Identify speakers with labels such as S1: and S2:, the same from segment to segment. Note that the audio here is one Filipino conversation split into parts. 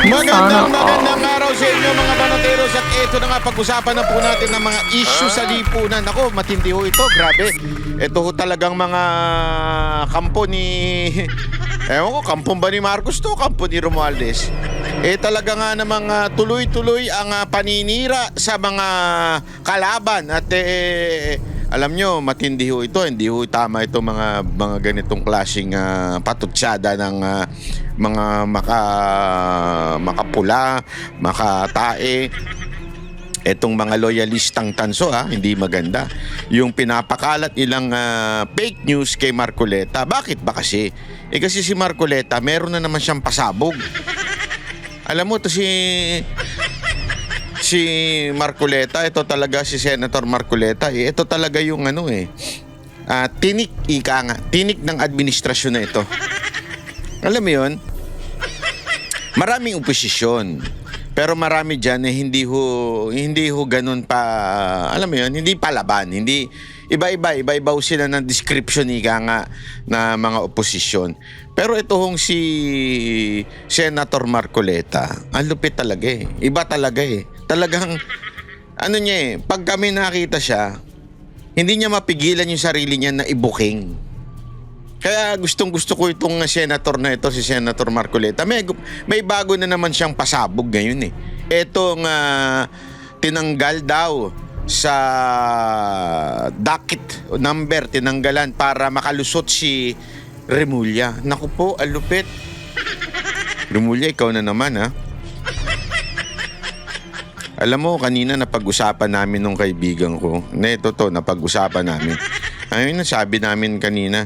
S1: Sana
S2: Magandang araw sa inyo mga banoteros at ito na nga pag-usapan na po natin ng mga issue sa lipunan. Ako, matindi ho ito, grabe. Ito ho talagang mga kampo ni... Ewan ko, kampo ba ni Marcos to? Kampo ni Romualdez? Talaga nga namang tuloy-tuloy ang paninira sa mga kalaban at alam nyo, matindi ho ito. Hindi ho tama ito mga ganitong klaseng patutsada ng mga makapula, makatae. Etong mga loyalistang tanso hindi maganda. Yung pinapakalat ilang fake news kay Marcoleta. Bakit ba kasi? Kasi si Marcoleta, meron na naman siyang pasabog. Alam mo to si Marcoleta, ito talaga si Senator Marcoleta, ito talaga yung tinik tinik ng administrasyon na ito. Alam mo yun? Maraming oposisyon. Pero marami dyan hindi ho ganun pa, alam mo yun, hindi palaban, hindi, iba-iba ho sila ng description na mga oposisyon. Pero ito hong si Senator Marcoleta, ang lupit talaga iba talaga talagang, pag kami nakita siya, hindi niya mapigilan yung sarili niya na ibuking. Kaya gustong-gusto ko itong senator na ito, si Senator Marcoleta. May bago na naman siyang pasabog ngayon Itong tinanggal daw sa docket number, tinanggalan para makalusot si Remulla. Naku po, alupit. Remulla, ikaw na naman Alam mo, kanina napag-usapan namin nung kaibigan ko. Napag-usapan namin. Ayun, sabi namin kanina,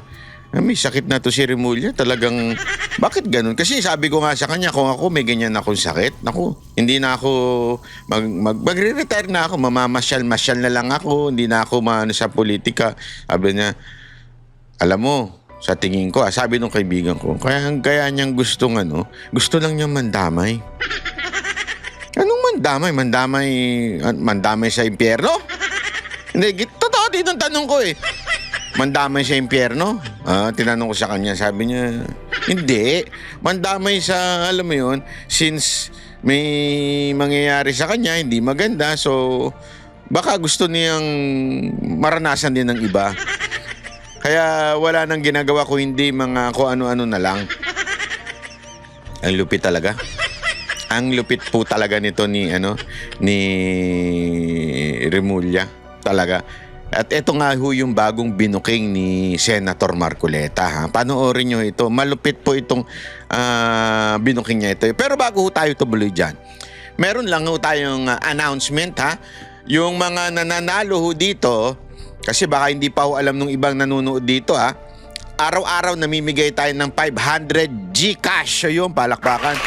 S2: may sakit na to si Remulla. Talagang, bakit ganun? Kasi sabi ko nga sa kanya, kung ako may ganyan akong sakit, naku, hindi na ako, magre-retire na ako, mamamasyal-masyal na lang ako, hindi na ako sa politika. Sabi niya, alam mo, sa tingin ko, sabi nung kaibigan ko, kaya niyang gusto lang niyang mandamay. Anong mandamay? Mandamay sa impyerno? Hindi, totoo din ang tanong ko Mandamay sa impyerno? Tinanong ko sa kanya, sabi niya, hindi. Mandamay sa, alam mo yun, since may mangyayari sa kanya, hindi maganda, so baka gusto niyang maranasan din ng iba. Kaya wala nang ginagawa ko hindi mga kung ano-ano na lang. Ang lupit talaga. Ang lupit po talaga nito ni Remulla. Talaga. At ito nga ho yung bagong binuking ni Senator Marcoleta. Panoorin nyo ito. Malupit po itong binuking niya ito. Pero bago ho tayo tumuloy dyan, meron lang ho tayong announcement Yung mga nananalo ho dito, kasi baka hindi pa ho alam nung ibang nanonood dito araw-araw namimigay tayo ng 500 GCash. So yun, palakpakan.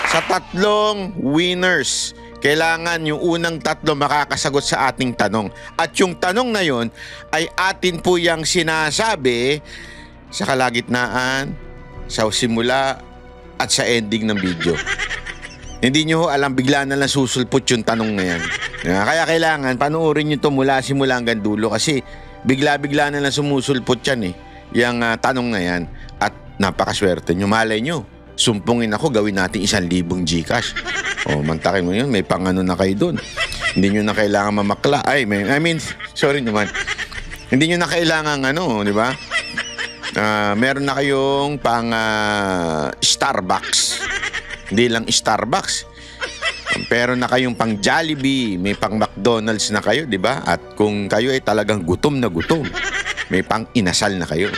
S2: Sa 3 winners, kailangan yung unang 3 makakasagot sa ating tanong. At yung tanong na yun ay atin po yung sinasabi sa kalagitnaan, sa simula at sa ending ng video. Hindi nyo alam, bigla na lang susulpot yung tanong na yan. Kaya kailangan panoorin nyo ito mula simula hanggang dulo kasi bigla-bigla na lang sumusulpot yan yung tanong na yan. At napakaswerte nyo. Malay nyo, sumpungin ako, gawin natin 1,000 GCash. Mantakin mo yun, may pangano na kayo dun. Hindi nyo na kailangan mamakla. Sorry naman. Hindi nyo na kailangan di ba? Meron na kayong pang Starbucks. Hindi lang Starbucks. Pero na kayong pang Jollibee, may pang McDonald's na kayo, di ba? At kung kayo ay talagang gutom na gutom, may pang inasal na kayo.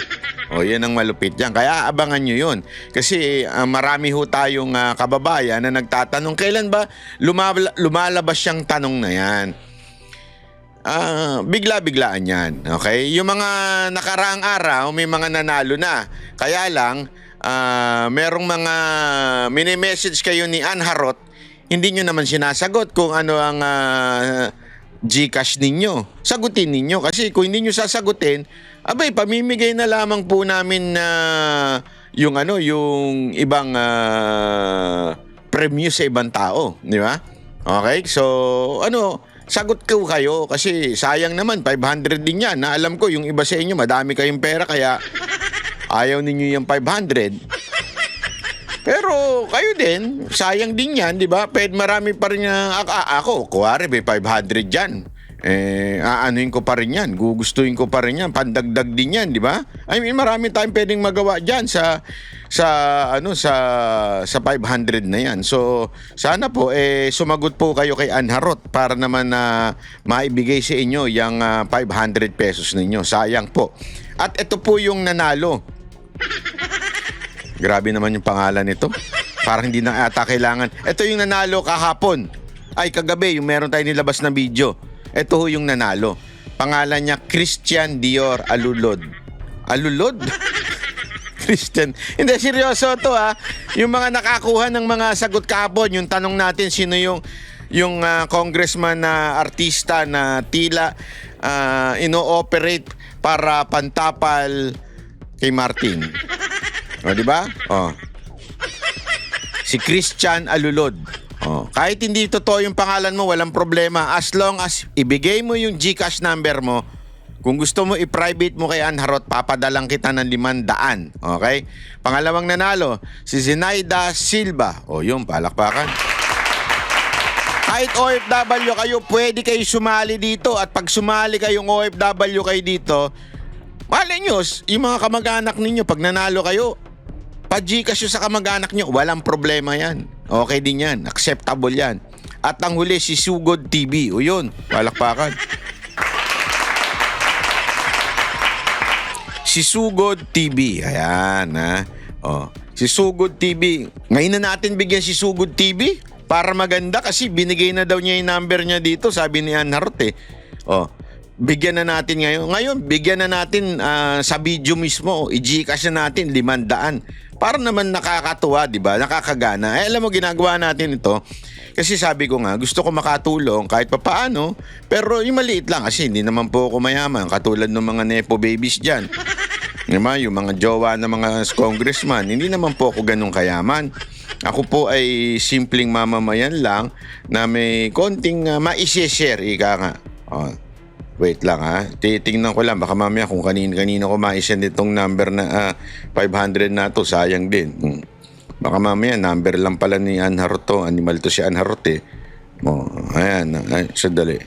S2: Yan ang malupit yan. Kaya abangan nyo yun. Kasi marami ho tayong kababayan na nagtatanong, kailan ba lumalabas yung tanong na yan? Bigla-biglaan yan. Okay? Yung mga nakaraang araw, may mga nanalo na. Kaya lang, merong mga mini-message kayo ni Ann Harot, hindi nyo naman sinasagot kung ano ang GCash ninyo. Sagutin ninyo. Kasi kung hindi nyo sasagutin, pamimigay na lamang po namin na yung ibang premyo sa ibang tao, di ba? Okay? So, sagot ko kayo kasi sayang naman 500 din yan. Na alam ko yung iba sa inyo madami kayong pera kaya ayaw ninyo yung 500. Pero kayo din, sayang din yan, di ba? Pwede marami pa rin ako, kuwari, may 500 dyan. Aanuin ko pa rin yan, gugustuhin ko pa rin yan, pandagdag din yan, di ba? I mean, marami tayong pwedeng magawa dyan sa 500 na yan. So, sana po, sumagot po kayo kay Anharot para naman na maibigay sa inyo yung 500 pesos ninyo. Sayang po. At ito po yung nanalo. Grabe naman yung pangalan nito. Parang hindi na ata kailangan. Ito yung nanalo kahapon. Ay, kagabi, yung meron tayo nilabas na video. Ito yung nanalo. Pangalan niya, Christian Dior Alulod. Alulod? Christian. Hindi, seryoso to Yung mga nakakuha ng mga sagot kahapon, yung tanong natin, sino yung congressman na artista na tila ino-operate para pantapal kay Martin. O, di ba? O. Si Christian Alulod. O. Kahit hindi totoo yung pangalan mo, walang problema. As long as ibigay mo yung GCash number mo, kung gusto mo i-private mo kay Anharot, papadalang kita ng 500. Okay? Pangalawang nanalo, si Zenaida Silva. O, yung palakpakan. Kahit OFW kayo, pwede kayo sumali dito. At pag sumali kayong OFW kayo dito, malay nyo, yung mga kamag-anak ninyo, pag nanalo kayo, pa-Gcash sa kamag-anak nyo, walang problema yan. Okay din yan. Acceptable yan. At ang huli, si Sugod TV. O yun, palakpakan. Si Sugod TV. Ayan, O, si Sugod TV. Ngayon na natin bigyan si Sugod TV para maganda kasi binigay na daw niya yung number niya dito, sabi ni Anharot O, bigyan na natin ngayon. Ngayon, bigyan na natin sa video mismo. I-Gcash na natin 500. Para naman nakakatuwa, di ba? Nakakagana. Alam mo, ginagawa natin ito. Kasi sabi ko nga, gusto ko makatulong kahit papaano. Pero yung maliit lang kasi hindi naman po ako mayaman. Katulad ng mga nepo babies dyan. Diba? Yung mga jowa ng mga congressman. Hindi naman po ako ganun kayaman. Ako po ay simpleng mamamayan lang na may konting ma-share, ika nga. Wait lang titingnan ko lang baka mamaya kung kanino ko ma-send itong number na 500 na to, sayang din. Baka mamaya number lang pala ni Anharot to, animal to si Anharot ayan, sandali.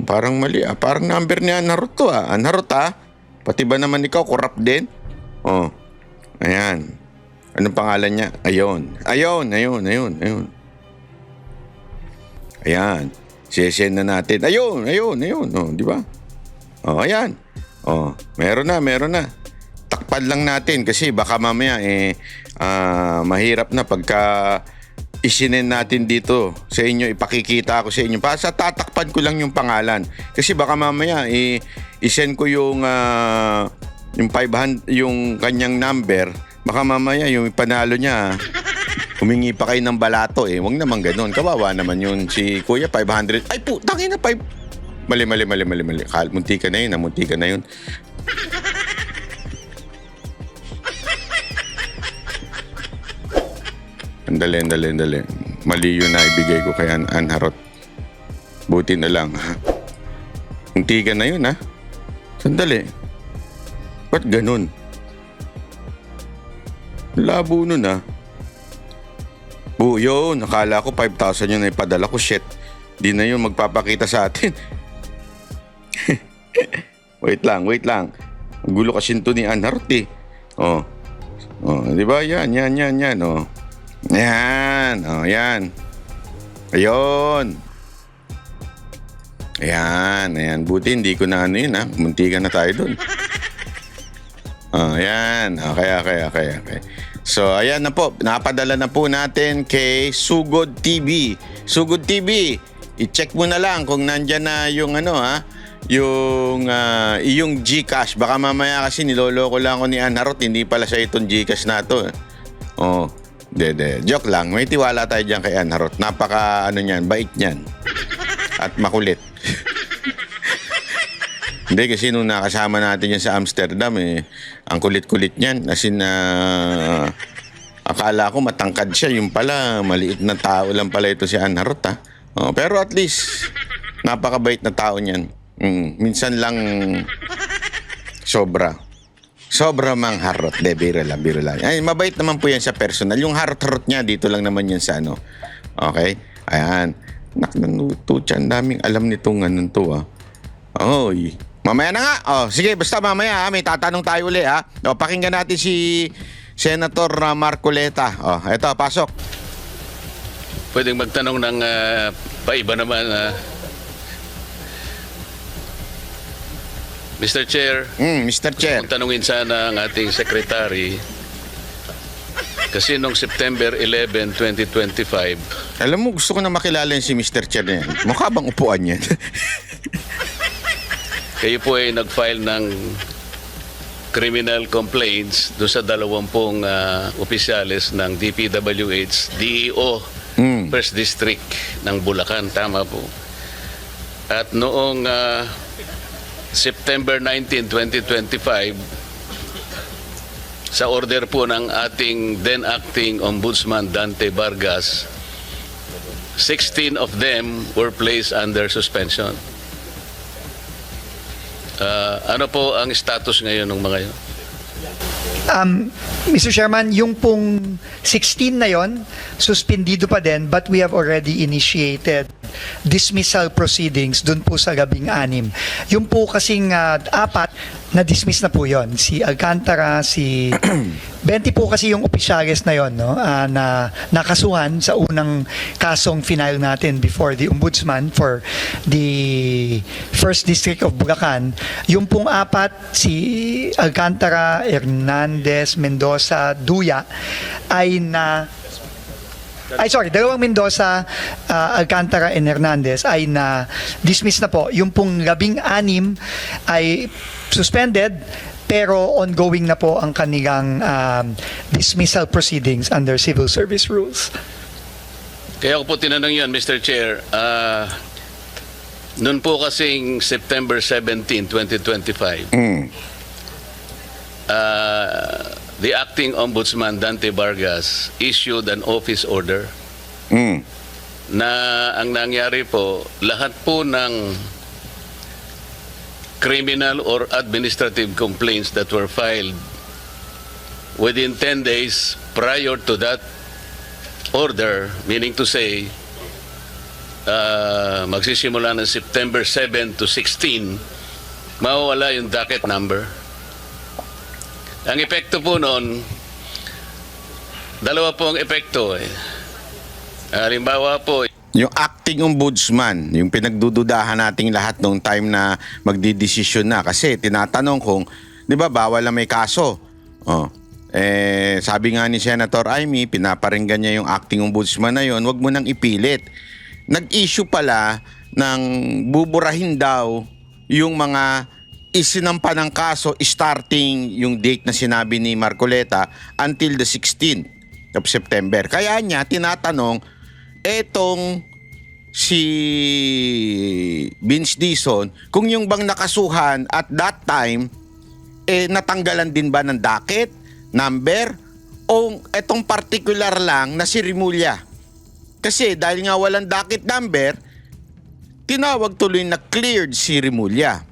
S2: Parang mali parang number ni Anharot to Anharot pati ba naman ikaw corrupt din? Ayan. Anong pangalan niya? Ayun. Ayan. Sesend na natin. Ayun. Di ba? Ayan. Meron na. Takpan lang natin kasi baka mamaya mahirap na pagka isinin natin dito sa inyo, ipakikita ko sa inyo. Para sa tatakpan ko lang yung pangalan. Kasi baka mamaya isend ko yung 500 yung kanyang number. Baka mamaya yung panalo niya humingi pa kayo ng balato Huwag naman ganun. Kawawa naman yun. Si Kuya, 500. Ay po, tangin na 5. Mali. Munti ka na yun. Andali. Mali yun na ibigay ko kay Anharot. Buti na lang, Munti ka na yun, Sandali. Ba't ganun? Labo nun, yun, nakala ko 5,000 yun na ipadala ko. Shit, di na yun magpapakita sa atin. Wait lang. Gulo kasi ito ni Anharot di ba? Yan. Yan. Ayan. Buti hindi ko na yun, munti ka na tayo dun. Ayan. Okay. So, ayan na po. Napadala na po natin kay Sugod TV. Sugod TV, i-check mo na lang kung nandyan na yung iyong GCash. Baka mamaya kasi niloloko lang ako ni Anharot. Hindi pala siya itong GCash na to. Joke lang. May tiwala tayo dyan kay Anharot. Napaka, bait niyan. At makulit. Hindi, kasi nung nakasama natin yan sa Amsterdam, ang kulit-kulit niyan. As in, akala ko matangkad siya. Yung pala, maliit na tao lang pala ito si Anharot, pero at least, napakabait na tao niyan. Minsan lang, sobra. Sobra mang harot. De, biro lang, biro lang. Ay, mabait naman po yan sa personal. Yung harot-harot niya, dito lang naman yan sa ano. Okay? Ayan. Naknanuto siya. Ang daming alam nitong ganun to, ah. Oy. Mamaya na nga. Oh, sige, basta mamaya, ha? May tatanong tayo uli, ha? O, pakinggan natin si Senator Marcoleta. Oh, eto, pasok.
S1: Pwedeng magtanong ng paiba naman. Mr. Chair,
S2: Mr. Chair.
S1: kung tanungin sana ang ating secretary, kasi noong September 11, 2025,
S2: Alam mo, gusto ko na makilala yung si Mr. Chair na yan. Mukha bang upuan yan?
S1: kayo po ay nag-file ng criminal complaints doon sa 20 opisyales ng DPWH, DEO, First District ng Bulacan. Tama po. At noong September 19, 2025, sa order po ng ating then acting Ombudsman Dante Vargas, 16 of them were placed under suspension. Ano po ang status ngayon ng mga yun?
S3: Mr. Chairman, yung pong 16 na yon, suspendido pa din, but we have already initiated dismissal proceedings dun po sa gabing 6. Yung po kasing 4, na-dismiss na po yon. Si Alcantara, si 20 po kasi yung opisyales na yon, no? Na nakasuhan sa unang kasong final natin before the Ombudsman for the First District of Bulacan. Yung pong 4, si Alcantara, Hernandez, Mendoza, Duya, ay dalawang Mendoza, Alcantara and Hernandez ay na-dismiss na po. Yung pong 16 ay suspended, pero ongoing na po ang kanilang dismissal proceedings under civil service rules.
S1: Kaya ako po tinanong yun, Mr. Chair. Noon po kasing September 17, 2025, the acting Ombudsman Dante Vargas issued an office order na ang nangyari po, lahat po ng criminal or administrative complaints that were filed within 10 days prior to that order, meaning to say, magsisimula ng September 7 to 16, mawawala yung docket number. Ang epekto po noon, dalawa po ang epekto. Halimbawa po,
S2: Yung acting ombudsman, yung pinagdududahan nating lahat nung time na magdidesisyon na. Kasi tinatanong kung, di ba, bawal na may kaso. Oh. Sabi nga ni Senator Amy, pinaparinggan niya yung acting ombudsman na yon, wag mo nang ipilit. Nag-issue pala ng buburahin daw yung mga isinampa ng kaso starting yung date na sinabi ni Marcoleta until the 16th of September. Kaya niya tinatanong, etong si Vince Dizon, kung yung bang nakasuhan at that time, natanggalan din ba ng docket, number, o etong particular lang na si Rimulya. Kasi dahil nga walang docket number, tinawag tuloy na cleared si Rimulya.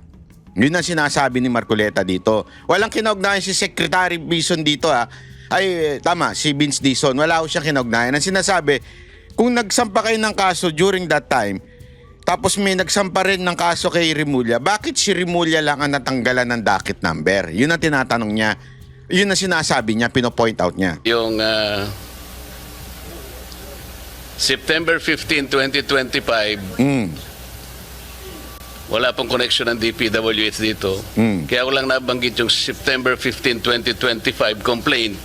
S2: Yun ang sinasabi ni Marcoleta dito. Walang kinaugnayan si Secretary Dizon dito, ha. Ay, tama, si Vince Dizon. Wala ko siyang kinaugnayan. Ang sinasabi, kung nagsampa kayo ng kaso during that time, tapos may nagsampa rin ng kaso kay Rimulya, bakit si Rimulya lang ang natanggalan ng docket number? Yun ang tinatanong niya. Yun ang sinasabi niya, pinopoint out niya.
S1: yung September 15, 2025, wala pong connection ng DPWH dito. Kaya ko lang nabanggit yung September 15, 2025 complaint.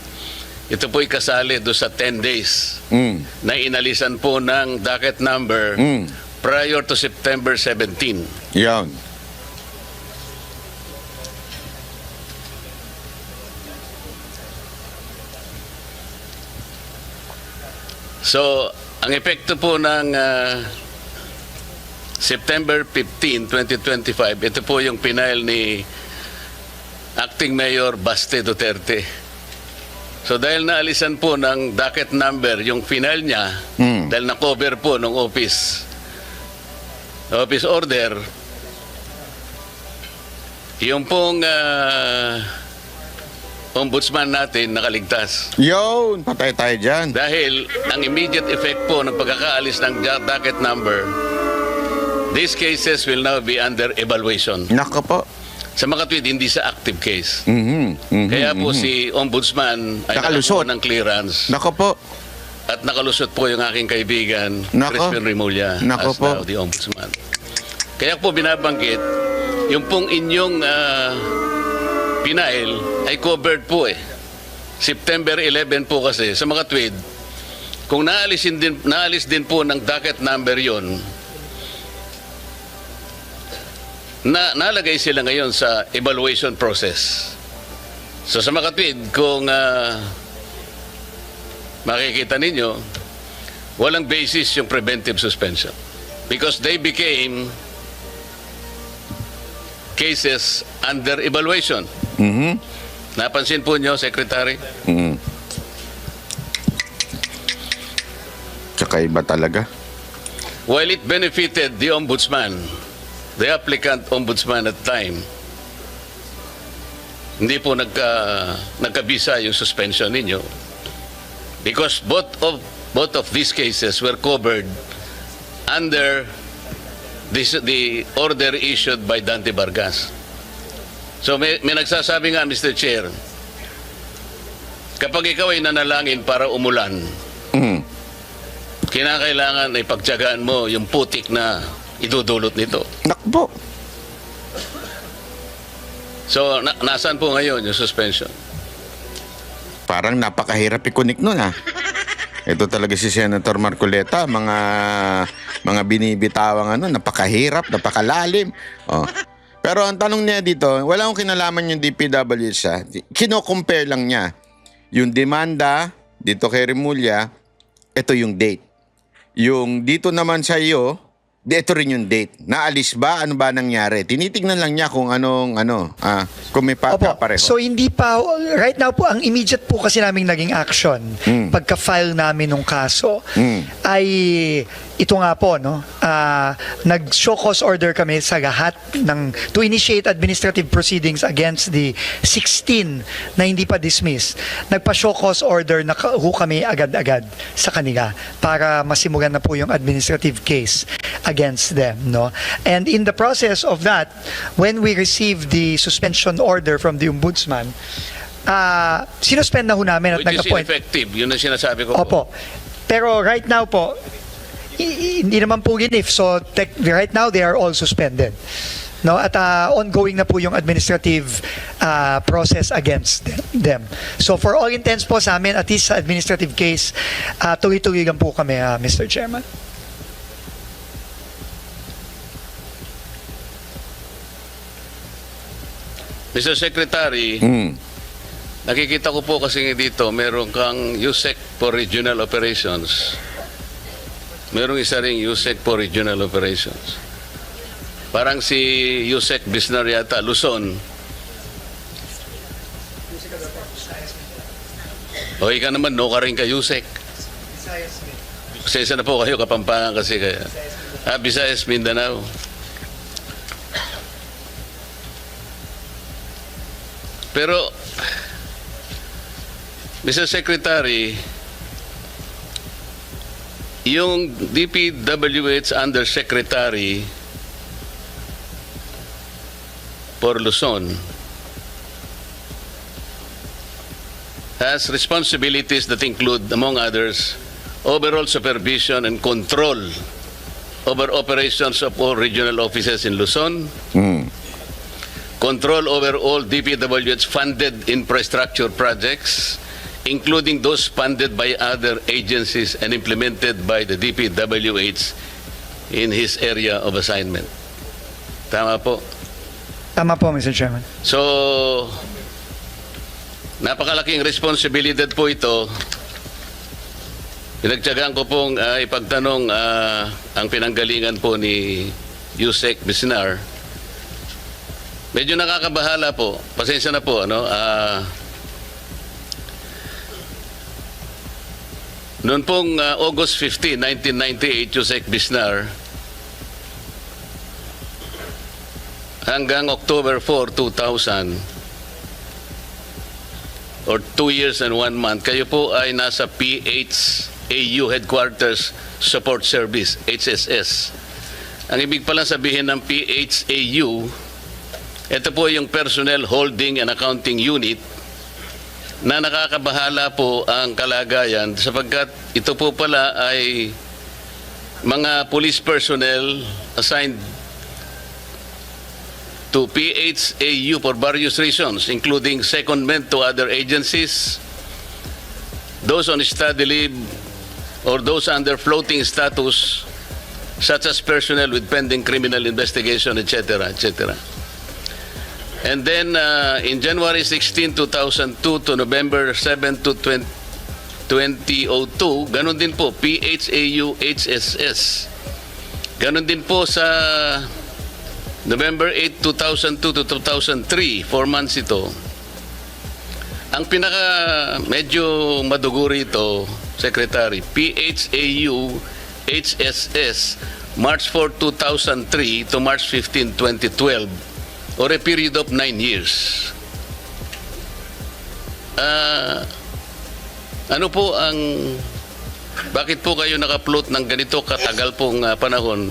S1: Ito po'y kasali doon sa 10 days na inalisan po ng docket number prior to September 17.
S2: Yan.
S1: So, ang epekto po ng September 15, 2025, ito po yung pinail ni Acting Mayor Baste Duterte. So dahil naalisan po ng docket number yung final niya, dahil na-cover po ng office order, yung pong ombudsman natin nakaligtas.
S2: Yun, patay tayo dyan.
S1: Dahil ang immediate effect po ng pagkakaalis ng docket number, these cases will now be under evaluation.
S2: Nako po.
S1: Sa Makatwid, hindi sa active case.
S2: Mhm.
S1: Kaya po si Ombudsman ay
S2: Nakalusot.
S1: nakakuha ng clearance
S2: Nako po.
S1: at nakalusot po yung aking kaibigan,
S2: Nako.
S1: Crispin Remulla,
S2: Nako
S1: as
S2: po.
S1: now the Ombudsman. Kaya po binabanggit, yung pong inyong pinail ay covered po eh. September 11 po kasi sa Makatwid, kung naalis din po ng docket number yon, nalagay sila ngayon sa evaluation process. So sa Makatwid, kung makikita ninyo, walang basis yung preventive suspension. Because they became cases under evaluation.
S2: Mhm.
S1: Napansin po nyo, Secretary?
S2: Mhm. Tsaka iba talaga.
S1: While it benefited the Ombudsman, the applicant Ombudsman at time, hindi po nagkabisa yung suspension ninyo because both of these cases were covered under the order issued by Dante Vargas. So may nagsasabi nga, Mr. Chair, kapag ikaw ay nanalangin para umulan,
S2: Mhm.
S1: kinakailangan ay pagtiyagaan mo yung putik na idudulot nito.
S2: Nako po.
S1: So, nasaan po ngayon yung suspension?
S2: Parang napakahirap ikunik nun ha. Ito talaga si Senator Marcoleta, mga binibitawang napakahirap, napakalalim. Oh. Pero ang tanong niya dito, wala akong kinalaman yung DPWH ha. Kino-compare lang niya. Yung demanda dito kay Remulla, ito yung date. Yung dito naman sa iyo, ito rin yung date. Naalis ba? Ano ba nangyari? Tinitignan lang niya kung kung may pareho.
S3: So hindi pa, right now po, ang immediate po kasi naming naging action, pagka-file namin ng kaso, ay ito nga po, no? Nag-show cause order kami sa lahat to initiate administrative proceedings against the 16 na hindi pa dismissed. Nagpa-show cause order na kami agad-agad sa kanila para masimulan na po yung administrative case against them, no? And in the process of that, when we received the suspension order from the Ombudsman, sinuspend na ho namin at
S1: Which is
S3: nag-appoint.
S1: ineffective. Yun ang sinasabi ko po.
S3: Opo. Pero right now po, hindi naman po ginif. So right now they are all suspended. No, at ongoing na po yung administrative process against them. So for all intents po sa amin, at least sa administrative case, tuloy-tuloy lang po kami, Mr. Chairman.
S1: Mr. Secretary, nakikita ko po kasi dito, meron kang USEC for Regional Operations. Merong isa ring USEC for Regional Operations. Parang si USEC Bisnar yata, Luzon. O ika naman, no ka rin ka USEC. Pasensya na po kayo, Kapampangan kasi kaya. Visayas, Mindanao. Pero, Mr. Secretary, yung DPWH Undersecretary for Luzon has responsibilities that include, among others, overall supervision and control over operations of all regional offices in Luzon, control over all DPWH funded infrastructure projects, including those funded by other agencies and implemented by the DPWH in his area of assignment. Tama po.
S3: Tama po, Mr. Chairman.
S1: So, napakalaking responsibilidad po ito. Pinagtiyagaan ko pong ipagtanong ang pinanggalingan po ni Yusek Bisnar. Medyo nakakabahala po. Pasensya na po, ano? Noon pong August 15, 1998, Yusek Bisnar, hanggang October 4, 2000, or 2 years and 1 month, kayo po ay nasa PHAU Headquarters Support Service, HSS. Ang ibig pala sabihin ng PHAU, ito po yung Personnel Holding and Accounting Unit na nakakabahala po ang kalagayan sapagkat ito po pala ay mga police personnel assigned to PHAU for various reasons, including secondment to other agencies, those on study leave, or those under floating status, such as personnel with pending criminal investigation, etc., etc. And then, in January 16, 2002 to November 7 to 2002, ganun din po, PHAU HSS. Ganun din po sa November 8, 2002 to 2003, 4 months ito. Ang pinaka medyo maduguri ito, Secretary, PHAU HSS, March 4, 2003 to March 15, 2012, or a period of 9 years. Ano po ang, bakit po kayo naka-float ng ganito katagal pong panahon?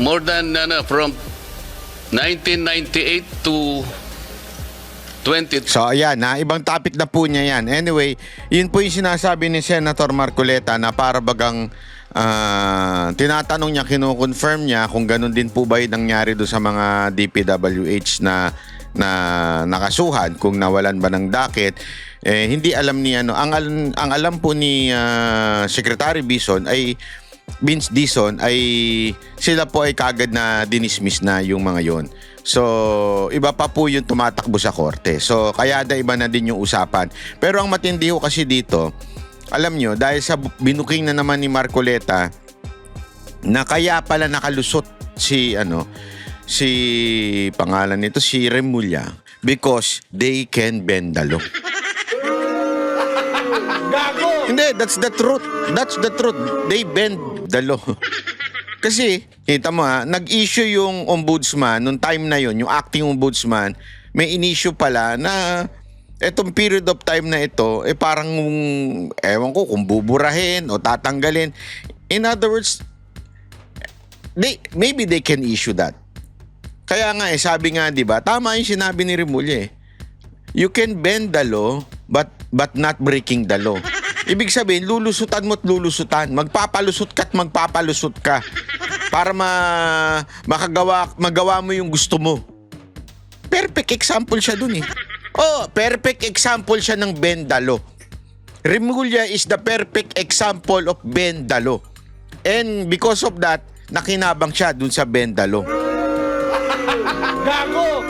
S1: More than from 1998 to 20.
S2: So ayan, ibang topic na po niya yan. Anyway, yun po yung sinasabi ni Senator Marcoleta na para bagang tinatanong niya, kino-confirm niya kung ganun din po ba yung nangyari doon sa mga DPWH na nakasuhan, kung nawalan ba ng docket. Hindi alam ni ang alam po ni Secretary Vince Dizon ay sila po ay kagad na dinismiss na yung mga yon. So, iba pa po yung tumatakbo sa korte. So, kaya iba na din yung usapan. Pero ang matindi ko kasi dito, alam nyo, dahil sa binuking na naman ni Marcoleta na kaya pala nakalusot si pangalan nito, si Remulla, because they can bend the law. Hindi, that's the truth. That's the truth. They bend the law. Kasi, kita mo nag-issue yung ombudsman, nung time na yon, yung acting ombudsman, may in-issue pala na etong period of time na ito, parang, ewan ko, kung buburahin o tatanggalin. In other words, maybe they can issue that. Kaya nga sabi nga, di ba, tama yung sinabi ni Remulla. You can bend the law, but not breaking the law. Ibig sabihin, lulusutan mo at lulusutan. Magpapalusot ka at magpapalusot ka. Para magawa mo yung gusto mo. Perfect example siya dun perfect example siya ng bend the law. Remulla is the perfect example of bend the law. And because of that, nakinabang siya dun sa bend the law.
S4: Gago!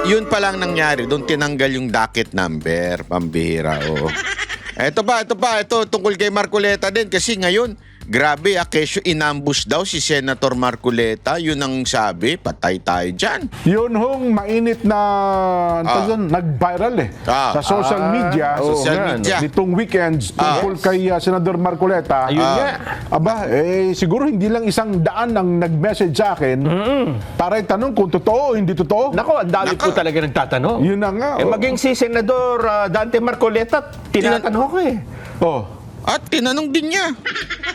S2: Yun pa lang nangyari, doon tinanggal yung docket number, pambihira, oo. Ito tungkol kay Marcoleta din kasi ngayon, grabe, kesyo inambush daw si Senator Marcoleta, yun ang sabi, patay tayo dyan.
S4: Yun hong mainit na nag-viral sa social media. Nitong weekends tungkol kay Senador Marcoleta.
S5: Ayun nga.
S4: Aba, siguro hindi lang 100 ang nag-message sa akin para itanong kung totoo o hindi totoo.
S5: Nako, ang dami po talaga nagtatanong.
S4: Yun na nga.
S5: Maging si Senador Dante Marcoleta, tinatanong ko
S2: At tinanong din niya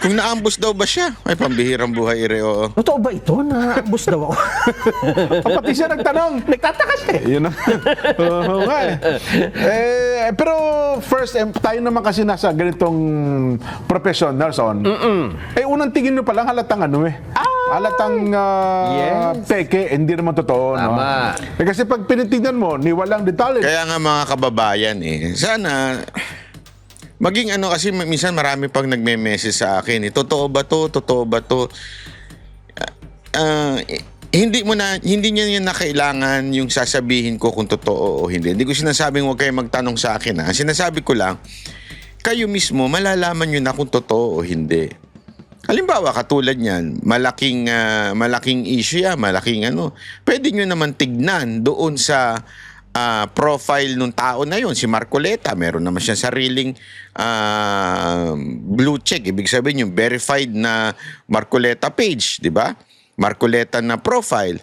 S2: kung naambus daw ba siya. Ay, pambihirang buhay, oo.
S5: Totoo ba ito? Naambus daw ako.
S4: Pati siya nagtanong.
S5: Nagtataka siya.
S4: Yun na. Oo nga pero first, tayo naman kasi nasa ganitong profession, Nelson. Unang tingin mo palang halatang halatang peke, hindi naman totoo.
S5: Tama.
S4: No? Kasi pag pinitignan mo, ni walang detalye.
S2: Kaya nga mga kababayan sana maging kasi minsan marami pang nagme-message sa akin. Totoo ba to? Totoo ba to? Hindi niya na kailangan yung sasabihin ko kung totoo o hindi. Hindi ko sinasabing huwag kayo magtanong sa akin. Sinasabi ko lang, kayo mismo malalaman nyo na kung totoo o hindi. Halimbawa, katulad niyan, malaking issue malaking pwede nyo naman tignan doon sa profile nung tao na yun, si Marcoleta. Meron naman siya sariling blue check. Ibig sabihin yung verified na Marcoleta page, di ba? Marcoleta na profile.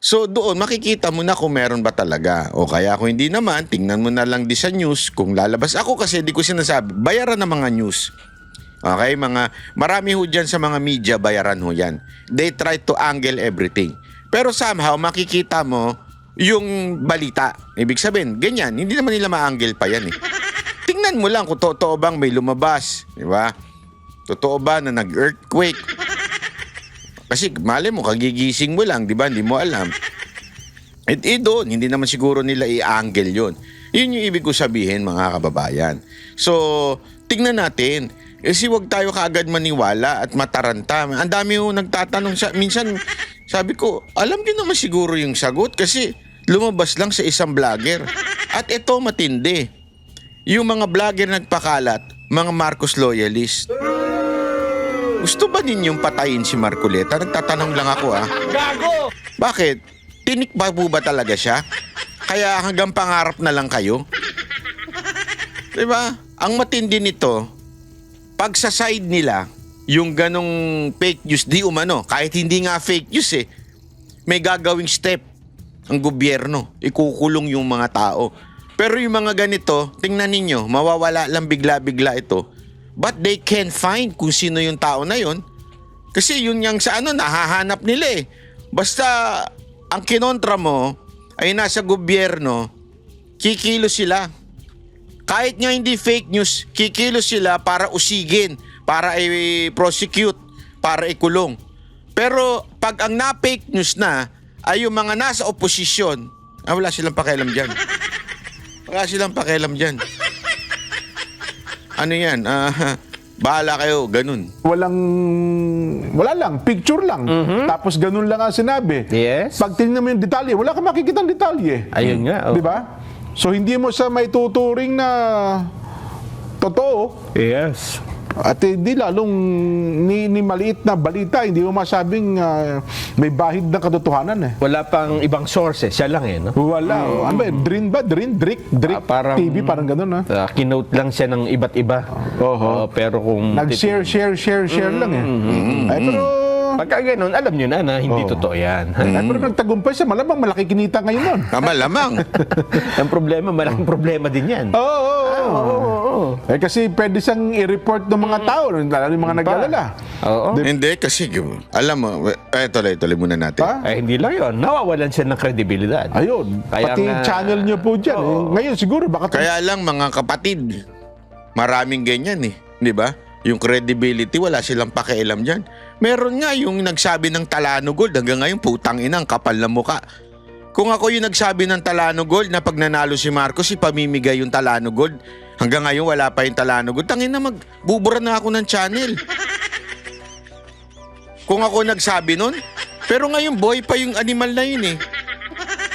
S2: So doon makikita mo na kung meron ba talaga. O kaya kung hindi naman, tingnan mo na lang di sa news kung lalabas. Ako kasi di ko sinasabi, bayaran ng mga news. Okay, marami ho dyan sa mga media, bayaran ho yan. They try to angle everything. Pero somehow makikita mo yung balita. Ibig sabihin, ganyan, hindi naman nila ma-angle pa yan eh. Tingnan mo lang kung totoo bang may lumabas. Di ba? Totoo ba na nag-earthquake? Kasi mali mo, kagigising mo lang, di ba? Hindi mo alam. Doon, hindi naman siguro nila i-angle yun. Yun yung ibig ko sabihin, mga kababayan. So, tingnan natin. Kasi wag tayo kaagad maniwala at mataranta. Ang dami ho nagtatanong. Minsan, sabi ko, alam din naman siguro yung sagot kasi lumabas lang sa isang vlogger. At ito matindi. Yung mga vlogger nagpakalat, mga Marcos loyalist. Gusto ba ninyong patayin si Marcoleta? Nagtatanong lang ako
S5: Gago!
S2: Bakit? Tinik ba po ba talaga siya? Kaya hanggang pangarap na lang kayo? Diba? Ang matindi nito, pag sa side nila, yung ganong fake news, di umano, kahit hindi nga fake news may gagawing step ang gobyerno, ikukulong yung mga tao. Pero yung mga ganito, tingnan ninyo, mawawala lang bigla-bigla ito. But they can find kung sino yung tao na yun. Kasi yun yung sa nahahanap nila eh. Basta ang kinontra mo ay nasa gobyerno, kikilos sila. Kahit nga hindi fake news, kikilos sila para usigin, para i-prosecute, para ikulong. Pero pag ang na-fake news na ay yung mga nasa oposisyon, wala silang pakialam dyan. Wala silang pakialam dyan. Ano yan? Bahala kayo, ganun.
S4: Wala lang, picture lang. Tapos ganun lang ang sinabi.
S5: Yes.
S4: Pag tingnan mo yung detalye, wala kang makikita ang detalye.
S5: Ayun nga. Oh.
S4: Di ba? So hindi mo siya may tuturing na totoo.
S5: Yes.
S4: At hindi lalong ni maliit na balita, hindi mo masabing may bahid na katotohanan eh.
S5: Wala pang ibang sources. Siya lang no?
S4: Wala. Ano ba? Drin? Drick?
S5: Parang,
S4: TV? Parang ganun ha?
S5: kinote lang siya ng iba't iba.
S4: Oho.
S5: Pero kung...
S4: Nag-share lang eh. Ay, pero...
S5: Pagka ganun, alam nyo na hindi totoo yan.
S4: Ay, pero nagtagumpay siya, malamang malaki kinita ngayon nun.
S2: Malamang.
S5: Ang problema, malaking problema din yan.
S4: Oo. Eh kasi pwede siyang i-report ng mga tao, lalo yung mga nag-alala.
S5: Oo.
S2: Hindi, kasi alam mo, tuloy muna natin.
S4: Ha?
S5: Ay, hindi lang yun. Nawawalan siya ng kredibilidad.
S4: Ayun.
S5: Kaya
S4: Pati
S5: nga-
S4: channel niyo po dyan. Ngayon siguro baka...
S2: Kaya lang mga kapatid, maraming ganyan di ba? Yung credibility, wala silang pakialam dyan. Meron nga yung nagsabi ng Talano Gold, hanggang ngayon putang inang kapal na muka. Kung ako yung nagsabi ng Talano Gold na pag nanalo si Marcos, ipamimigay yung Talano Gold, hanggang ngayon wala pa yung Talano Gold, tangin na magbubura na ako ng channel. Kung ako nagsabi nun, pero ngayon boy pa yung animal na yun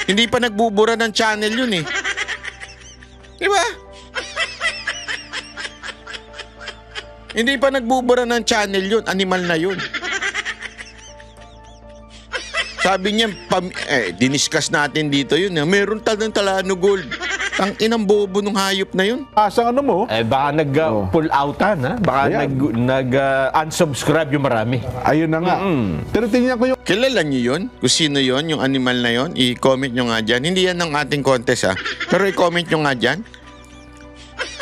S2: Hindi pa nagbubura ng channel yun Di ba? Hindi pa nagbubura ng channel yun. Animal na yun. Sabi niya, diniscuss natin dito yun. Meron talagang Talano Gold. Ang inang bobo nung hayop na yun.
S4: Asang ano mo?
S5: Baka nag-pull outan, ha? Baka
S4: Ayan.
S5: nag-unsubscribe yung marami.
S4: Ayun na nga. Pero tingnan ko yung...
S2: Kilala niyo yun? Kung sino yun? Yung animal na yun? I-comment nyo nga dyan. Hindi yan ng ating contest Pero i-comment nyo nga dyan.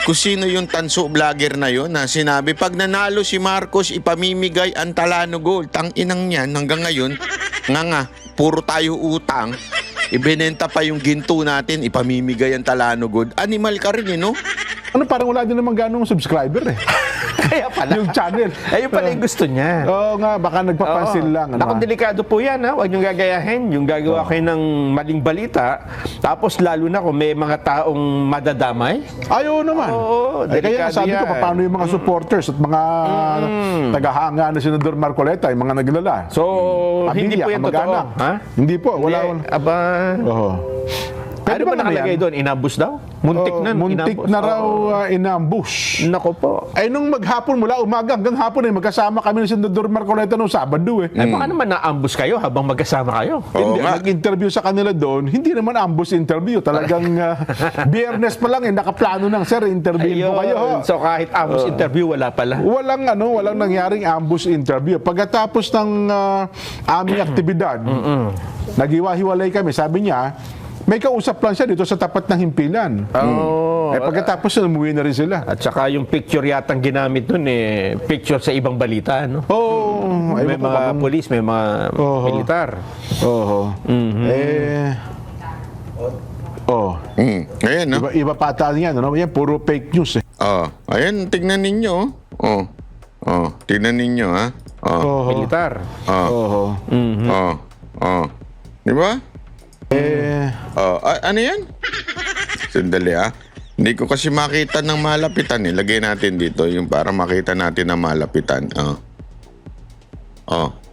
S2: Kung sino yung tanso vlogger na yun na sinabi, pag nanalo si Marcos, ipamimigay ang Talano Gold. Tang inang yan, hanggang ngayon, puro tayo utang. Ibinenta pa yung ginto natin, ipamimigay ang Talano Gold. Animal ka rin no?
S4: Ano, parang wala din naman ganong subscriber
S5: Kaya pala.
S4: Yung channel.
S5: Ayun pala yung gusto niya.
S4: Oo nga, baka nagpapansin lang.
S5: Naku, delikado po yan, ha? Huwag niyong gagayahin. Yung gagawa kayo ng maling balita, tapos lalo na kung may mga taong madadamay.
S4: Ayaw naman.
S5: Oo,
S4: Kaya
S5: delikado
S4: sabi ko,
S5: yan.
S4: paano yung mga supporters at mga tagahanga na Senador Marcoleta, yung mga naglala.
S5: So, hindi po yan totoo.
S4: kamag-anak.
S5: Ha?
S4: Hindi po, wala.
S5: Aba,
S4: Oo.
S5: Ano ba nakalagay doon? Inambus daw? Muntik na.
S4: Muntik
S5: inambus.
S4: na raw
S5: Oo.
S4: inambush.
S5: Nako po.
S4: Ay, nung maghapon mula umaga hanggang hapon magkasama kami ni Senador Marcoleta nung Sabado
S5: Ay, baka naman na-ambush kayo habang magkasama kayo.
S2: Oo
S4: Hindi,
S2: nga.
S4: nag-interview sa kanila doon, hindi naman ambush interview. Talagang biyernes pa lang, nakaplano ng sir, interview po kayo. Ho.
S5: So kahit ambush interview, wala pala.
S4: Walang nangyaring ambush interview. Pagkatapos ng aming aktibidad, naghiwa-hiwalay kami. Sabi niya, may kausap lang siya dito sa tapat ng himpilan. Pagkatapos umuwi na rin sila.
S5: At saka yung picture yatang ginamit nun picture sa ibang balita, no? May mga polis, may mga militar.
S4: Oo.
S2: Ayan, no?
S4: Iba pa ata yan, ano? Yan, puro fake news eh.
S2: Ayan, tignan ninyo. Tignan ninyo, ha?
S5: Militar.
S2: Di ba? Ano yan? Sandali, ha? Hindi ko kasi makita ng malapitan, eh. Lagay natin dito, yung para makita natin ng malapitan.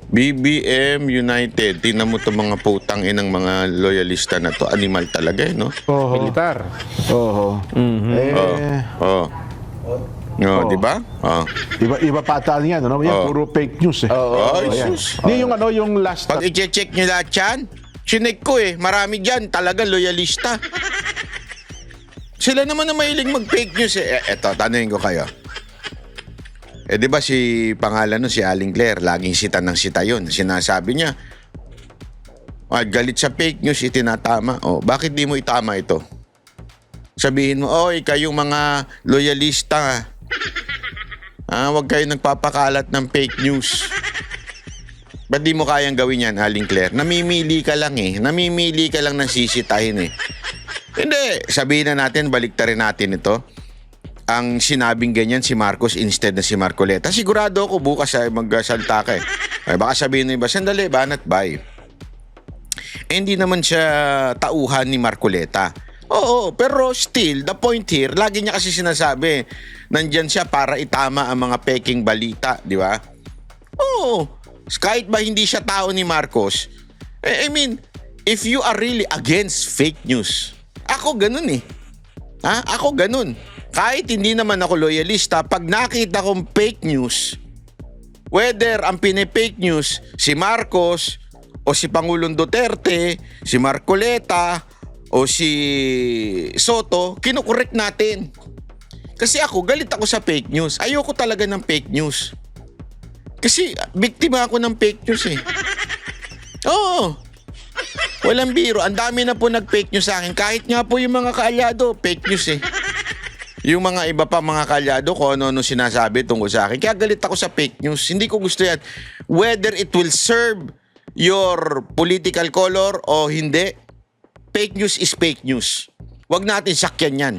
S2: BBM United. Tingnan mo itong mga putang inang mga loyalista na to. Animal talaga, eh, no?
S5: Militar.
S2: Di ba?
S4: Iba pa ata yan, ano? Yan, puro fake news eh.
S2: Ay,
S4: Ayan.
S2: sus.
S4: Hindi yung last
S2: Pag i-check nyo lahat yan, chinek ko eh. Marami dyan, talaga loyalista. Sila naman na mahilig mag-fake news eh. Eto, tanungin ko kayo. Di ba si pangalan nun, si Aling Claire, laging sita ng sita yun. Sinasabi niya, galit sa fake news, itinatama. Bakit di mo itama ito? Sabihin mo, kayong mga loyalista, huwag kayo nagpapakalat ng fake news. Ba't di mo kayang gawin yan, Aling Claire? Namimili ka lang eh. Namimili ka lang ng sisitahin eh. Hindi. Sabihin na natin, baliktarin natin ito. Ang sinabing ganyan si Marcos instead na si Marcoleta. Sigurado ako bukas ay magsalta ka eh. Baka sabihin ng iba, sandali, banat bay. Hindi naman siya tauhan ni Marcoleta. Oo, pero still, the point here, lagi niya kasi sinasabi, nandyan siya para itama ang mga peking balita, di ba? Oo, kahit ba hindi siya tao ni Marcos, I mean, if you are really against fake news, ako ganun eh. Ako ganun. Kahit hindi naman ako loyalista, pag nakita kong fake news, whether ang pinipake news si Marcos o si Pangulong Duterte, si Marcoleta o si Soto, kinukorek natin. Kasi ako, galit ako sa fake news. Ayoko talaga ng fake news. Kasi biktima ako ng fake news eh. Oo. Walang biro. Ang dami na po nag-fake news sa akin. Kahit nga po yung mga kaalyado, fake news eh. Yung mga iba pa mga kalyado ko ano sinasabi tungkol sa akin. Kaya galit ako sa fake news. Hindi ko gusto yan. Whether it will serve your political color o hindi, fake news is fake news. Huwag natin sakyan yan.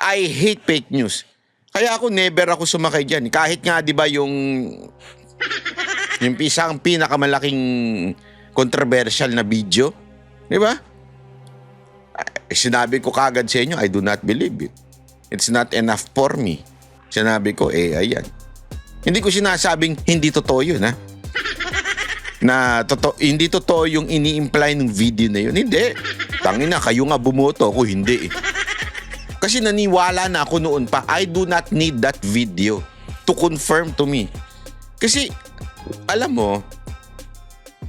S2: I hate fake news. Kaya ako never ako sumakay dyan. Kahit nga di ba yung isang pinakamalaking controversial na video. Di ba? Sinabi ko kagad sa inyo, I do not believe it. It's not enough for me. Sinabi ko, ayan. Hindi ko sinasabing hindi totoo yun, ha? Hindi totoo yung ini-imply ng video na yun. Hindi. Tangina, kayo nga bumoto, ako hindi eh. Kasi naniwala na ako noon pa, I do not need that video to confirm to me. Kasi, alam mo,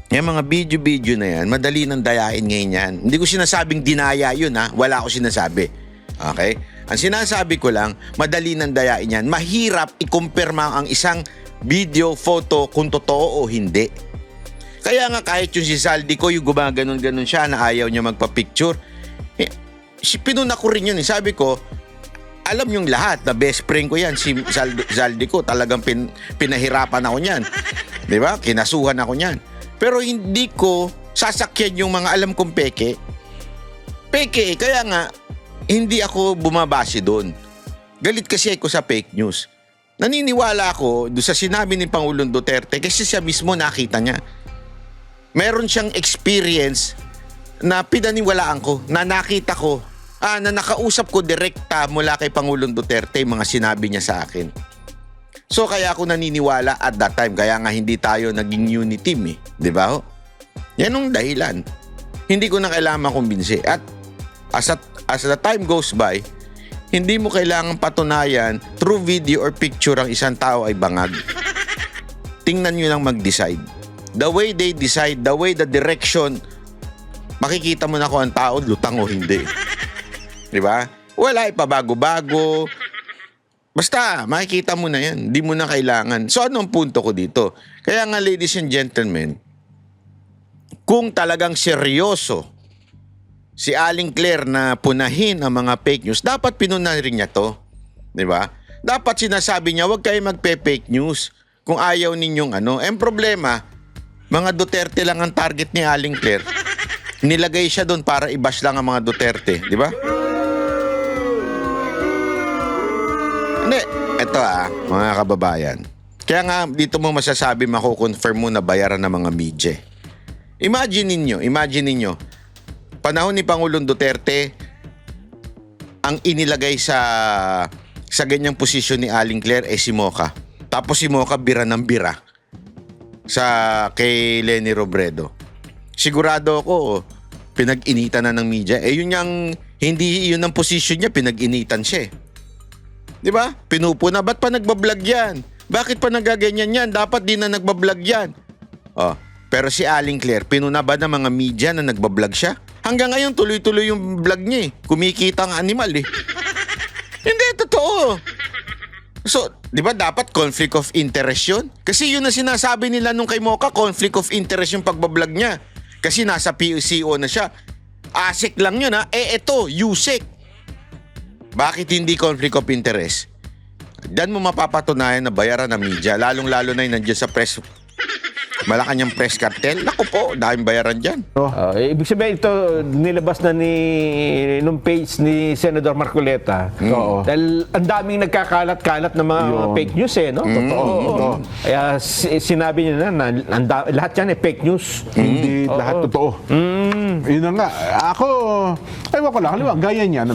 S2: yung mga video-video na yan, madali nang dayain ngayon yan. Hindi ko sinasabing dinaya yun, ha? Wala ko sinasabi. Okay? Ang sinasabi ko lang, madali nang dayain yan. Mahirap ikumpirma ang isang video, photo kung totoo o hindi. Kaya nga kahit yung si Saldi ko, yung gumaganon-ganon siya na ayaw niya magpa-picture, pinuna ko rin yun. Sabi ko, alam yung lahat na best friend ko yan, si Saldi ko, talagang pinahirapan ako niyan. Di ba? Kinasuhan ako niyan. Pero hindi ko sasakyan yung mga alam kong peke. Peke, kaya nga, hindi ako bumabase doon. Galit kasi ako sa fake news. Naniniwala ako doon sa sinabi ni Pangulong Duterte kasi siya mismo nakita niya. Meron siyang experience na pinaniwalaan ko, na nakita ko, na nakausap ko direkta mula kay Pangulong Duterte yung mga sinabi niya sa akin. So kaya ako naniniwala at that time, kaya nga hindi tayo naging unity team eh. Di ba ho? Yan ang dahilan. Hindi ko na kailangan makumbinsi. At as the time goes by, hindi mo kailangan patunayan through video or picture ang isang tao ay bangag. Tingnan nyo lang mag-decide. The way they decide, the way the direction, makikita mo na kung ang tao lutang o hindi. Di ba? Wala ipabago-bago. Basta, makikita mo na yan. Hindi mo na kailangan. So, anong punto ko dito? Kaya nga, ladies and gentlemen, kung talagang seryoso si Aling Claire na punahin ang mga fake news, dapat pinunan rin niya to. Di ba? Dapat sinasabi niya, huwag kayo magpe-fake news kung ayaw ninyong ano. Ang problema, mga Duterte lang ang target ni Aling Claire. Nilagay siya doon para i-bash lang ang mga Duterte. Di ba? Hindi, eto mga kababayan. Kaya nga dito mo masasabi, mako-confirm mo na bayaran ng mga media. Imagine ninyo, panahon ni Pangulong Duterte, ang inilagay sa ganyang posisyon ni Aling Claire si Mocha. Tapos si Mocha bira ng bira kay Leni Robredo. Sigurado ako, pinag-initan na ng media. Hindi yun ang posisyon niya, pinag-initan siya. Di ba? Pinupuna. Ba't pa nagbablog yan? Bakit pa nagaganyan yan? Dapat di na nagbablog yan. Pero si Aling Claire, pinuna ba ng mga media na nagbablog siya? Hanggang ngayon, tuloy-tuloy yung vlog niya. Kumikita ang animal Hindi, totoo. So, di ba dapat conflict of interest yun? Kasi yun ang sinasabi nila nung kay Mocha, conflict of interest yung pagbablog niya. Kasi nasa PCO na siya. ASEC lang yun ito, USEC. Bakit hindi conflict of interest? Diyan mo mapapatunayan na bayaran ng media, lalong-lalo na yung nandiyan sa press, Malacanang press cartel. Naku po, daming bayaran dyan.
S5: Ibig sabihin ito, nilabas na nung page ni Senador Marcoleta. Dahil ang daming nagkakalat-kalat ng mga fake news no? Totoo. Kaya sinabi niya na lahat yan fake news.
S4: Hindi lahat totoo. Yun na nga. Ako, ewan ko lang, halimbawa, gaya niyan,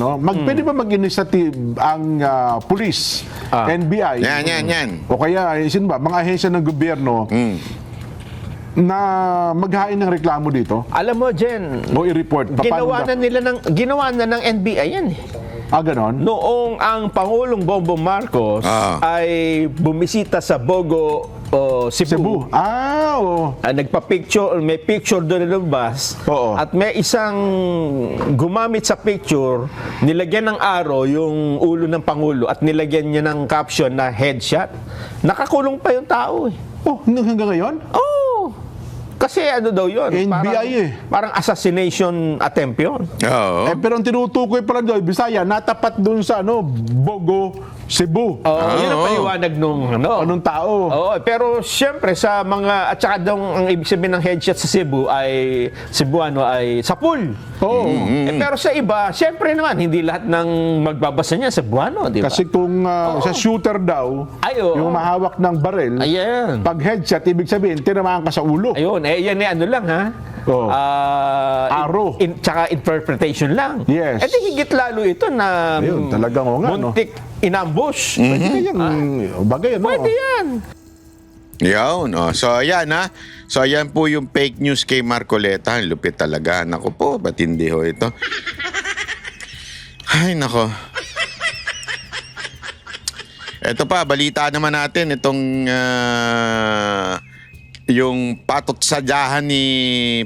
S4: pwede ba mag-initiative ang police, NBI,
S2: Yan.
S4: o kaya, sino ba, mga ahensya ng gobyerno, na maghain ng reklamo dito?
S5: Alam mo, Jen,
S4: O i-report?
S5: ginawa na ng NBI yan
S4: Ganon?
S5: Noong ang Pangulong Bongbong Marcos ay bumisita sa Bogo, Cebu. Nagpa-picture, may picture doon na lumabas. At may isang gumamit sa picture, nilagyan ng araw yung ulo ng Pangulo at nilagyan niya ng caption na headshot. Nakakulong pa yung tao
S4: Hanggang ngayon?
S5: Kasi daw yun?
S4: NBI
S5: Parang assassination attempt yun.
S4: Pero ang tinutukoy pala doon, Bisaya, natapat doon sa Bogo, Cebu.
S5: Yun ang paliwanag nung
S4: Anong tao?
S5: Pero siyempre sa mga, at saka daw ang ibig sabihin ng headshot sa Cebu ay, Cebuano ay sapul. Pero sa iba, siyempre naman, hindi lahat ng magbabasa niya Cebuano, di ba?
S4: Kasi kung sa shooter daw, yung mahawak ng baril, pag headshot, ibig sabihin, tinamaan ka sa ulo.
S5: Ayun, yan ano lang
S4: Arrow.
S5: Tsaka interpretation lang.
S4: Yes.
S5: Di higit lalo ito na
S4: Ayun, talagang
S5: muntik inambush.
S4: Pwede yan. Bagay,
S5: Pwede yan.
S2: Yun. So, ayan So, ayan po yung fake news kay Marcoleta. Lupit talaga. Naku po, ba't hindi ito? Ay, nako. Ito pa, balita naman natin itong yung patot-sadyahan ni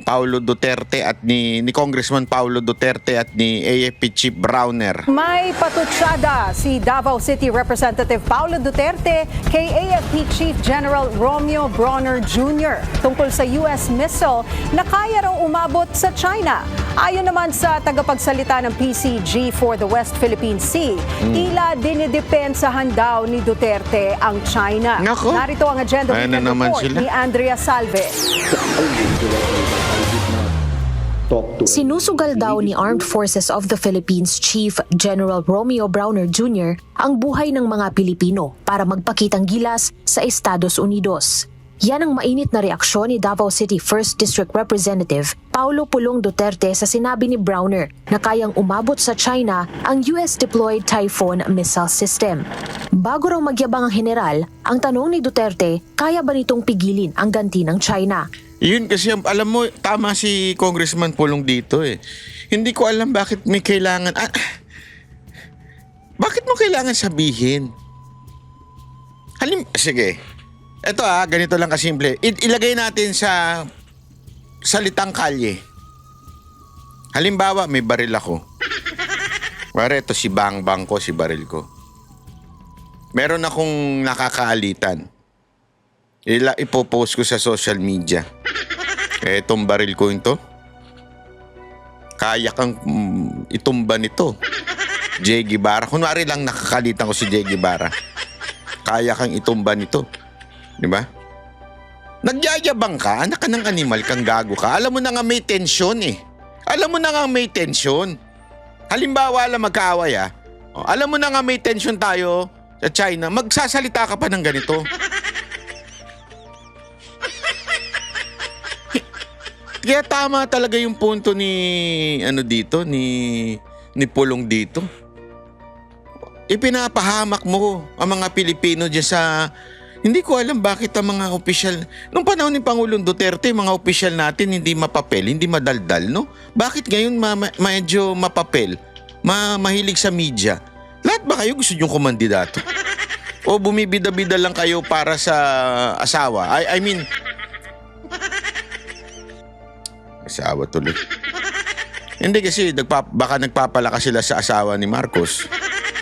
S2: Paulo Duterte at ni Congressman Paulo Duterte at ni AFP Chief Browner.
S6: May patutsada si Davao City Representative Paulo Duterte kay AFP Chief General Romeo Brawner Jr. tungkol sa US missile na kaya raw umabot sa China. Ayon naman sa tagapagsalita ng PCG for the West Philippine Sea, tila dinidepensahan daw ni Duterte ang China.
S2: Nako.
S6: Narito ang agenda
S2: Ayan na naman
S6: report
S2: sila.
S6: ni Andrea Salve.
S7: Sinusugal daw ni Armed Forces of the Philippines Chief General Romeo Brawner Jr. ang buhay ng mga Pilipino para magpakitang gilas sa Estados Unidos. Yan ang mainit na reaksyon ni Davao City 1st District Representative Paulo Pulong Duterte sa sinabi ni Browner na kayang umabot sa China ang US-deployed Typhoon missile system. Bago raw magyabang ang general, ang tanong ni Duterte, kaya ba nitong pigilin ang ganti ng China?
S2: Yun kasi, alam mo, tama si Congressman Pulong dito eh. Hindi ko alam bakit may kailangan... bakit mo kailangan sabihin? Sige. Ito ganito lang kasimple. Ilagay natin sa salitang kalye. Halimbawa, may baril ako. Pare, ito si Bang ko, si baril ko. Meron akong nakakaalitan. Ipopost ko sa social media. Itong baril ko ito. Kaya kang itumba nito. Jay Guevara. Kunwari lang nakakalitan ko si Jay Guevara. Kaya kang itumba nito. Di ba? Nagyayabang ka, anak ka ng animal, kang gago ka. Alam mo na nga may tensyon eh. Alam mo na nga may tensyon. Halimbawa lang magkaaway alam mo na nga may tensyon tayo sa China, magsasalita ka pa ng ganito. Kaya tama talaga yung punto ni ni Pulong dito. Ipinapahamak mo ang mga Pilipino diyan sa... Hindi ko alam bakit ang mga opisyal... Nung panahon ni Pangulong Duterte, mga opisyal natin hindi mapapel, hindi madaldal, no? Bakit ngayon medyo mapapel? Mahilig sa media? Lahat ba kayo gusto niyong kumandidato? O bumibida-bida lang kayo para sa asawa? I mean... Asawa tuloy. Hindi kasi baka nagpapalakas sila sa asawa ni Marcos.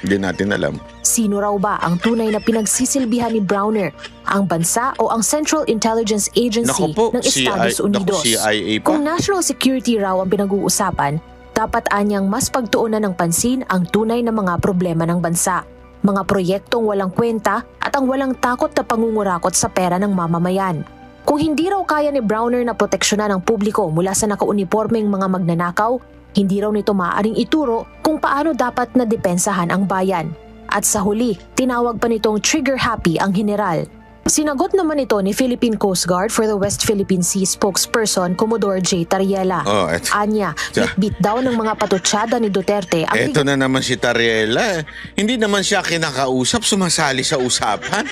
S2: Hindi natin alam.
S7: Sino raw ba ang tunay na pinagsisilbihan ni Browner? Ang bansa o ang Central Intelligence Agency ng Estados Unidos?
S2: CIA pa.
S7: Kung national security raw ang pinag-uusapan, dapat anyang mas pagtuunan ng pansin ang tunay na mga problema ng bansa. Mga proyektong walang kwenta at ang walang takot na pangungurakot sa pera ng mamamayan. Kung hindi raw kaya ni Browner na proteksyonan ang publiko mula sa nakaunipormeng mga magnanakaw, hindi raw nito maaaring ituro kung paano dapat na depensahan ang bayan. At sa huli, tinawag pa nitong trigger-happy ang general. Sinagot naman ito ni Philippine Coast Guard for the West Philippine Sea spokesperson Commodore J. Tariela. Anya, bitbit daw ng mga patutsada ni Duterte ang...
S2: Eto na naman si Tariela. Hindi naman siya kinakausap, sumasali sa usapan.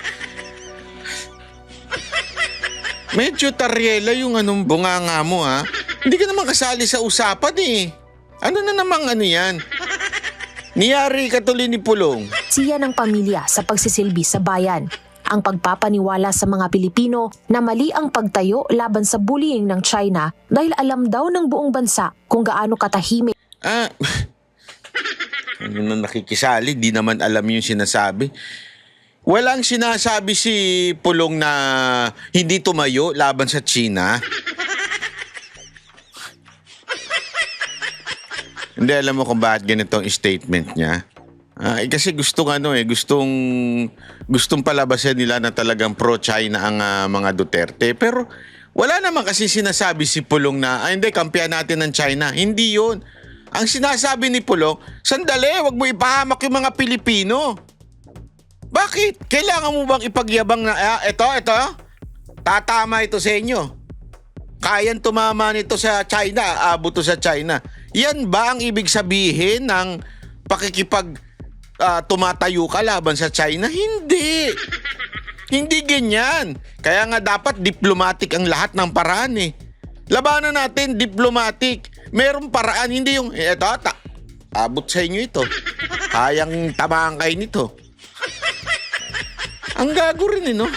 S2: Medyo Tariela yung bunganga mo Hindi ka naman kasali sa usapan eh. Ano na namang yan? Niyari ka tuloy ni Pulong.
S7: Siya ng pamilya sa pagsisilbi sa bayan. Ang pagpapaniwala sa mga Pilipino na mali ang pagtayo laban sa bullying ng China dahil alam daw ng buong bansa kung gaano katahimik.
S2: Ano na nakikisali, di naman alam yung sinasabi. Walang sinasabi si Pulong na hindi tumayo laban sa China. Hindi alam mo kung bakit ganitong statement niya. Kasi gustong palabasin nila na talagang pro-China ang mga Duterte. Pero wala naman kasi sinasabi si Pulong na, hindi, kampiyan natin ng China. Hindi yun. Ang sinasabi ni Pulong, sandali, wag mo ipahamak yung mga Pilipino. Bakit? Kailangan mo bang ipagyabang na, ito, tatama ito sa inyo. Kayang tumama nito sa China, abot to sa China. Yan ba ang ibig sabihin ng tumatayo ka laban sa China? Hindi. Hindi ganyan. Kaya nga dapat diplomatic ang lahat ng paraan eh. Labanan natin, diplomatic. Merong paraan, hindi yung, abot sa inyo ito. Kayang tamaan kayo nito. Ang gago rin no?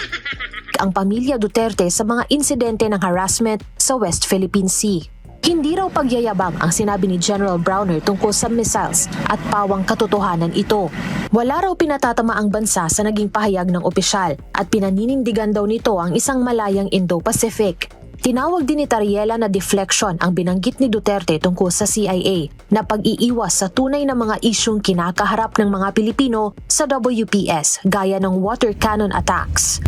S7: Ang pamilya Duterte sa mga insidente ng harassment sa West Philippine Sea. Hindi raw pagyayabang ang sinabi ni General Browner tungkol sa missiles at pawang katotohanan ito. Wala raw pinatatama ang bansa sa naging pahayag ng opisyal at pinaninindigan daw nito ang isang malayang Indo-Pacific. Tinawag din ni Tariela na deflection ang binanggit ni Duterte tungkol sa CIA na pag-iiwas sa tunay na mga isyung kinakaharap ng mga Pilipino sa WPS gaya ng water cannon attacks,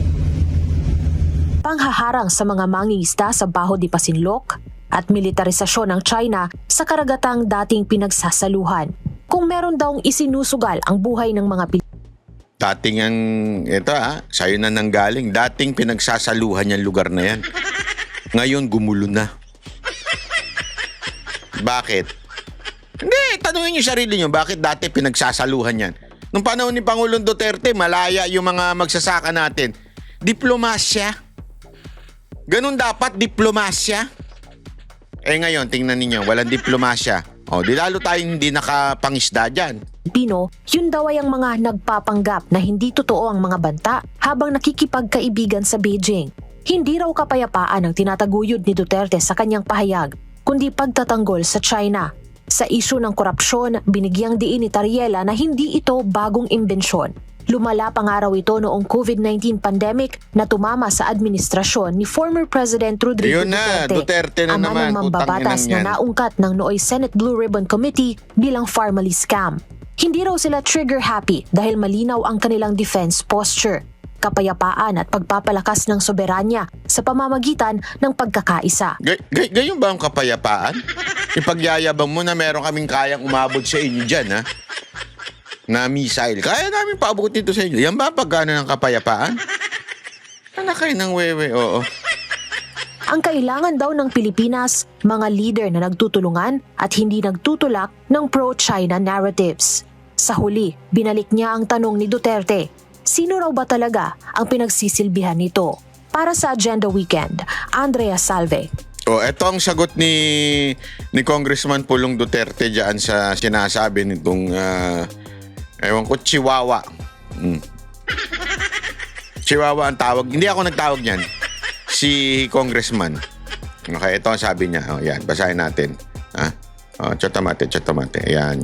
S7: panghaharang sa mga mangingisda sa Baho de Masinloc, at militarisasyon ng China sa karagatang dating pinagsasaluhan. Kung meron daw isinusugal ang buhay ng mga Pilipino.
S2: Dating sa'yo na nanggaling. Dating pinagsasaluhan yung lugar na yan. Ngayon gumulo na. Bakit? Hindi, tanungin niyo sarili niyo, bakit dati pinagsasaluhan yan? Nung panahon ni Pangulong Duterte, malaya yung mga magsasaka natin. Diplomasya. Ganun dapat, diplomasya. Ngayon, tingnan ninyo, walang diplomasya. Di lalo tayong hindi nakapangisda dyan.
S7: Pino, yun daw ay ang mga nagpapanggap na hindi totoo ang mga banta habang nakikipagkaibigan sa Beijing. Hindi raw kapayapaan ang tinataguyod ni Duterte sa kanyang pahayag, kundi pagtatanggol sa China. Sa isyu ng korupsyon, binigyang diin ni Tariela na hindi ito bagong imbensyon. Lumala pa nga raw ito noong COVID-19 pandemic na tumama sa administrasyon ni former President Rodrigo
S2: Yun na, Duterte na
S7: ama
S2: naman,
S7: ng mambabatas
S2: utang ina
S7: na
S2: yan.
S7: naungkat ng nooy Senate Blue Ribbon Committee bilang Farmally scam. Hindi raw sila trigger happy dahil malinaw ang kanilang defense posture, kapayapaan at pagpapalakas ng soberanya sa pamamagitan ng pagkakaisa.
S2: Gayon ba ang kapayapaan? Ipagyayabang mo na meron kaming kayang umabot sa inyo dyan, ha? Na missile. Kaya namin paabutin ito sa inyo. Yan ba pagkano ng kapayapaan? Anak kayo ng wewe, oo.
S7: Ang kailangan daw ng Pilipinas, mga leader na nagtutulungan at hindi nagtutulak ng pro-China narratives. Sa huli, binalik niya ang tanong ni Duterte, sino raw ba talaga ang pinagsisilbihan nito? Para sa Agenda Weekend, Andrea Salve.
S2: Ito ang sagot ni Congressman Pulong Duterte dyan sa sinasabi nitong ewan ko, Chihuahua. Chihuahua ang tawag. Hindi ako nagtawag niyan. Si Congressman. Okay, ito ang sabi niya. Yan, basahin natin. Chotomate. Yan.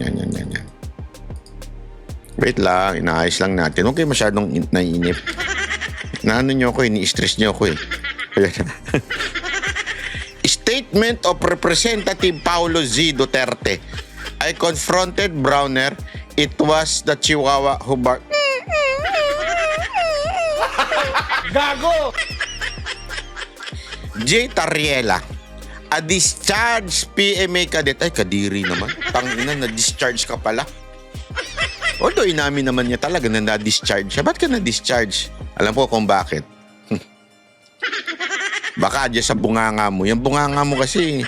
S2: Wait lang, inaayos lang natin. Huwag kayo masyadong naiinip. Naano niyo ako, ini-stress niyo ako eh. Ayan. Statement of Representative Paulo Z. Duterte. I confronted Browner. It was the Chihuahua who barked.
S5: Gago!
S2: J. Tariela, a discharged PMA cadet. Ay, kadiri naman. Tangina, na-discharge ka pala. Although inamin naman niya talaga na na-discharge siya. Ba't ka na-discharge? Alam ko kung bakit. Baka dyan sa bunganga mo. Yung bunganga mo kasi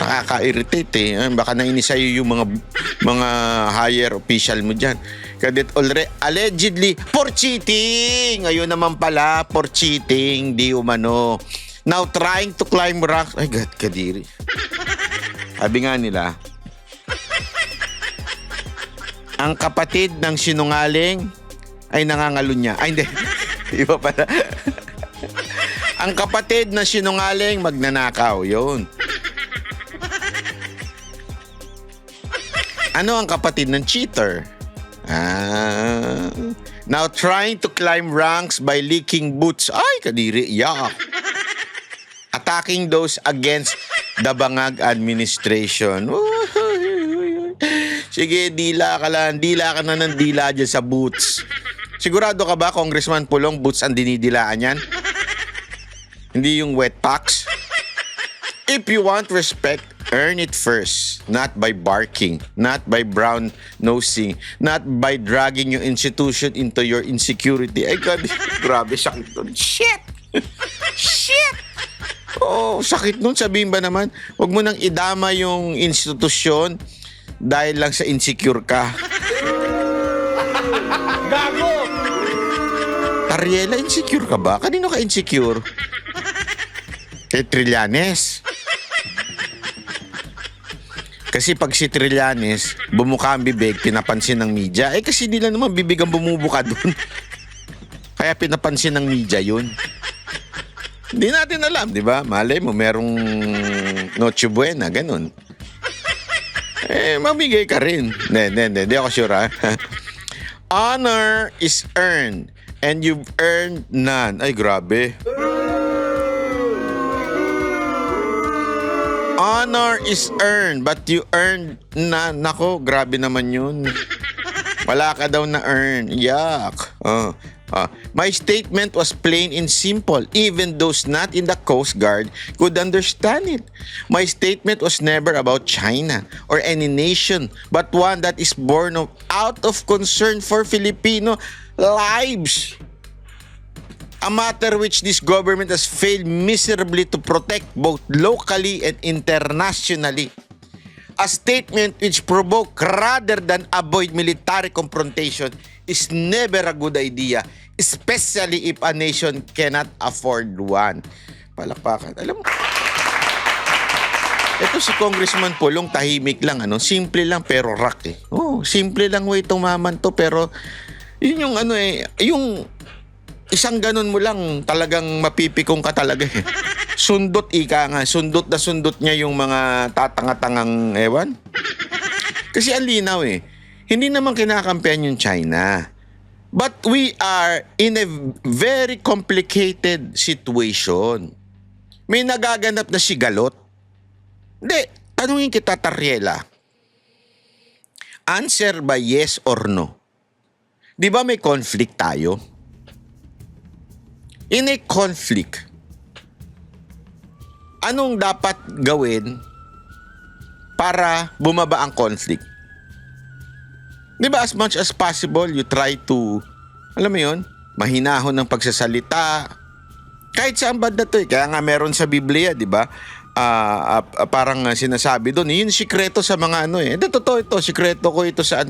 S2: nakaka-irritate eh. Baka nainis sa'yo yung mga higher official mo dyan. Cadet allegedly for cheating. Ayun naman pala, for cheating. Di umano. Now trying to climb ranks. Ay, God, kadiri. Sabi nga nila, ang kapatid ng sinungaling ay nangangalunya. Ay, hindi. Iba pala. Ang kapatid ng sinungaling magnanakaw. Yun. Ano ang kapatid ng cheater? Now trying to climb ranks by leaking boots. Ay, kadiri. Yak. Attacking those against the Bangag administration. Sige, dila ka lang. Dila ka na ng dila dyan sa boots. Sigurado ka ba, Congressman Pulong, boots ang dinidilaan yan? Hindi yung wet packs? If you want respect, earn it first. Not by barking. Not by brown nosing. Not by dragging your institution into your insecurity. Ay, God, grabe, sakit nun. Shit! Shit! Sakit nun. Sabihin ba naman, huwag mo nang idama yung institusyon dahil lang sa insecure ka.
S5: Gago!
S2: Tariela, insecure ka ba? Kanino ka insecure? Kay Trillanes. Kasi pag si Trillanes, bumuka ang bibig, pinapansin ng media. Kasi nila naman bibig ang bumubuka dun. Kaya pinapansin ng media yun. Hindi natin alam, di ba? Malay mo, merong Noche Buena, ganun. Mamigay ka rin. Hindi ako sure, ha? Honor is earned and you've earned none. Ay, grabe. Honor is earned but you earned none. Nako, grabe naman yun. Wala ka daw na earn. Yak. My statement was plain and simple. Even those not in the Coast Guard could understand it. My statement was never about China or any nation, but one that is born out of concern for Filipino lives. A matter which this government has failed miserably to protect both locally and internationally. A statement which provoke rather than avoid military confrontation is never a good idea, especially if a nation cannot afford one. Palakpakan. Alam mo, ito si Congressman Pulong, tahimik lang, simple lang pero rock eh. Oh, simple lang itong maman to, pero yun yung yung isang ganun mo lang, talagang mapipikong ka talaga eh. Sundot ika nga, sundot na sundot niya yung mga tatanga-tangang ewan. Kasi ang linaw eh, hindi naman kinakampihan yung China. But we are in a very complicated situation. May nagaganap na sigalot. Hindi, tanungin kita, Tariela. Answer by yes or no. Di ba may conflict tayo? In a conflict, anong dapat gawin para bumaba ang conflict? Di ba as much as possible, you try to, alam mo yun, mahinahon ng pagsasalita. Kahit saan banda to eh. Kaya nga meron sa Biblia, di ba? Parang sinasabi doon, yun sikreto sa mga totoo ito, sikreto ko ito sa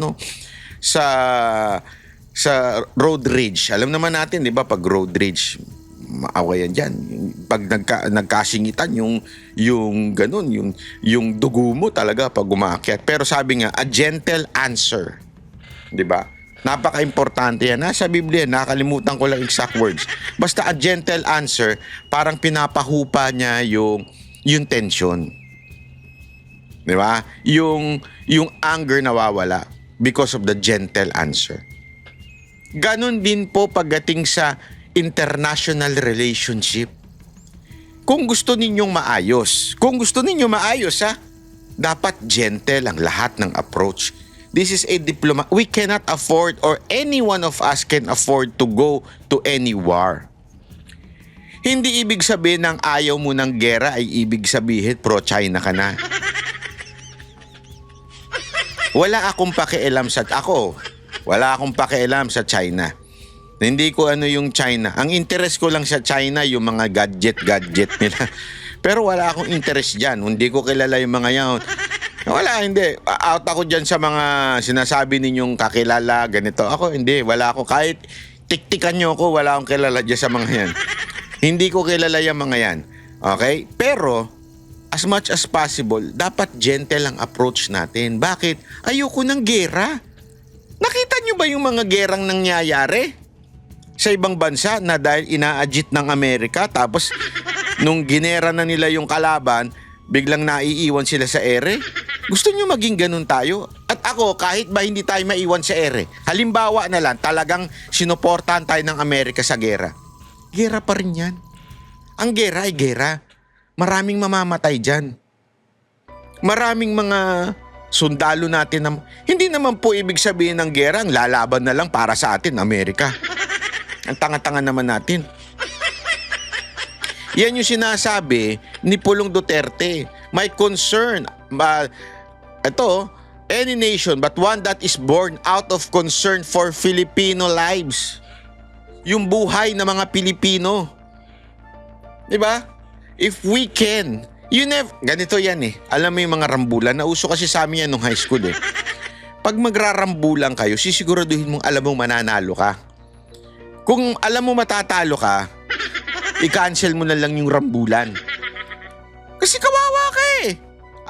S2: sa road rage. Alam naman natin, di ba, pag road rage, maawayan dyan. Pag nagkasingitan, yung ganun, yung dugo mo talaga pag umakyat. Pero sabi nga, a gentle answer. Di ba? Napaka-importante yan. Nasa Biblia, nakalimutan ko lang exact words. Basta a gentle answer, parang pinapahupa niya yung tension. Di ba? Yung anger nawawala because of the gentle answer. Ganon din po pagdating sa international relationship. Kung gusto ninyong maayos, dapat gentle ang lahat ng approach. This is a diplomat. We cannot afford, or any one of us can afford to go to any war. Hindi ibig sabihin ng ayaw mo ng gera ay ibig sabihin pro-China ka na. Wala akong pakialam sa China. Hindi ko yung China. Ang interest ko lang sa China yung mga gadget nila. Pero wala akong interest dyan. Hindi ko kilala yung mga yan. Wala, hindi. Out ako dyan sa mga sinasabi ninyong kakilala, ganito. Ako, hindi. Wala ako. Kahit tiktikan nyo ako, wala akong kilala dyan sa mga yan. Hindi ko kilala yung mga yan. Okay? Pero, as much as possible, dapat gentle ang approach natin. Bakit? Ayoko ng gera. Nakita nyo ba yung mga gerang nangyayari sa ibang bansa na dahil ina-agit ng Amerika, tapos nung ginera na nila yung kalaban, biglang naiiwan sila sa ere? Gusto nyo maging ganun tayo? At ako, kahit ba hindi tayo maiwan sa ere, halimbawa na lang, talagang sinuportahan tayo ng Amerika sa gera. Gera pa rin yan. Ang gera ay gera. Maraming mamamatay dyan. Maraming mga sundalo natin na, hindi naman po ibig sabihin ng gera, ang lalaban na lang para sa atin, Amerika. Ang tanga-tanga naman natin. Yan yung sinasabi ni Pulong Duterte. My concern, any nation but one that is born out of concern for Filipino lives. Yung buhay ng mga Pilipino. Diba? If we can, ganito yan eh. Alam mo yung mga rambulan, nauso kasi sa amin yan nung high school eh. Pag magrarambulan kayo, sisiguraduhin mong alam mong mananalo ka. Kung alam mo matatalo ka, i-cancel mo na lang yung rambulan. Kasi kawawa ka eh.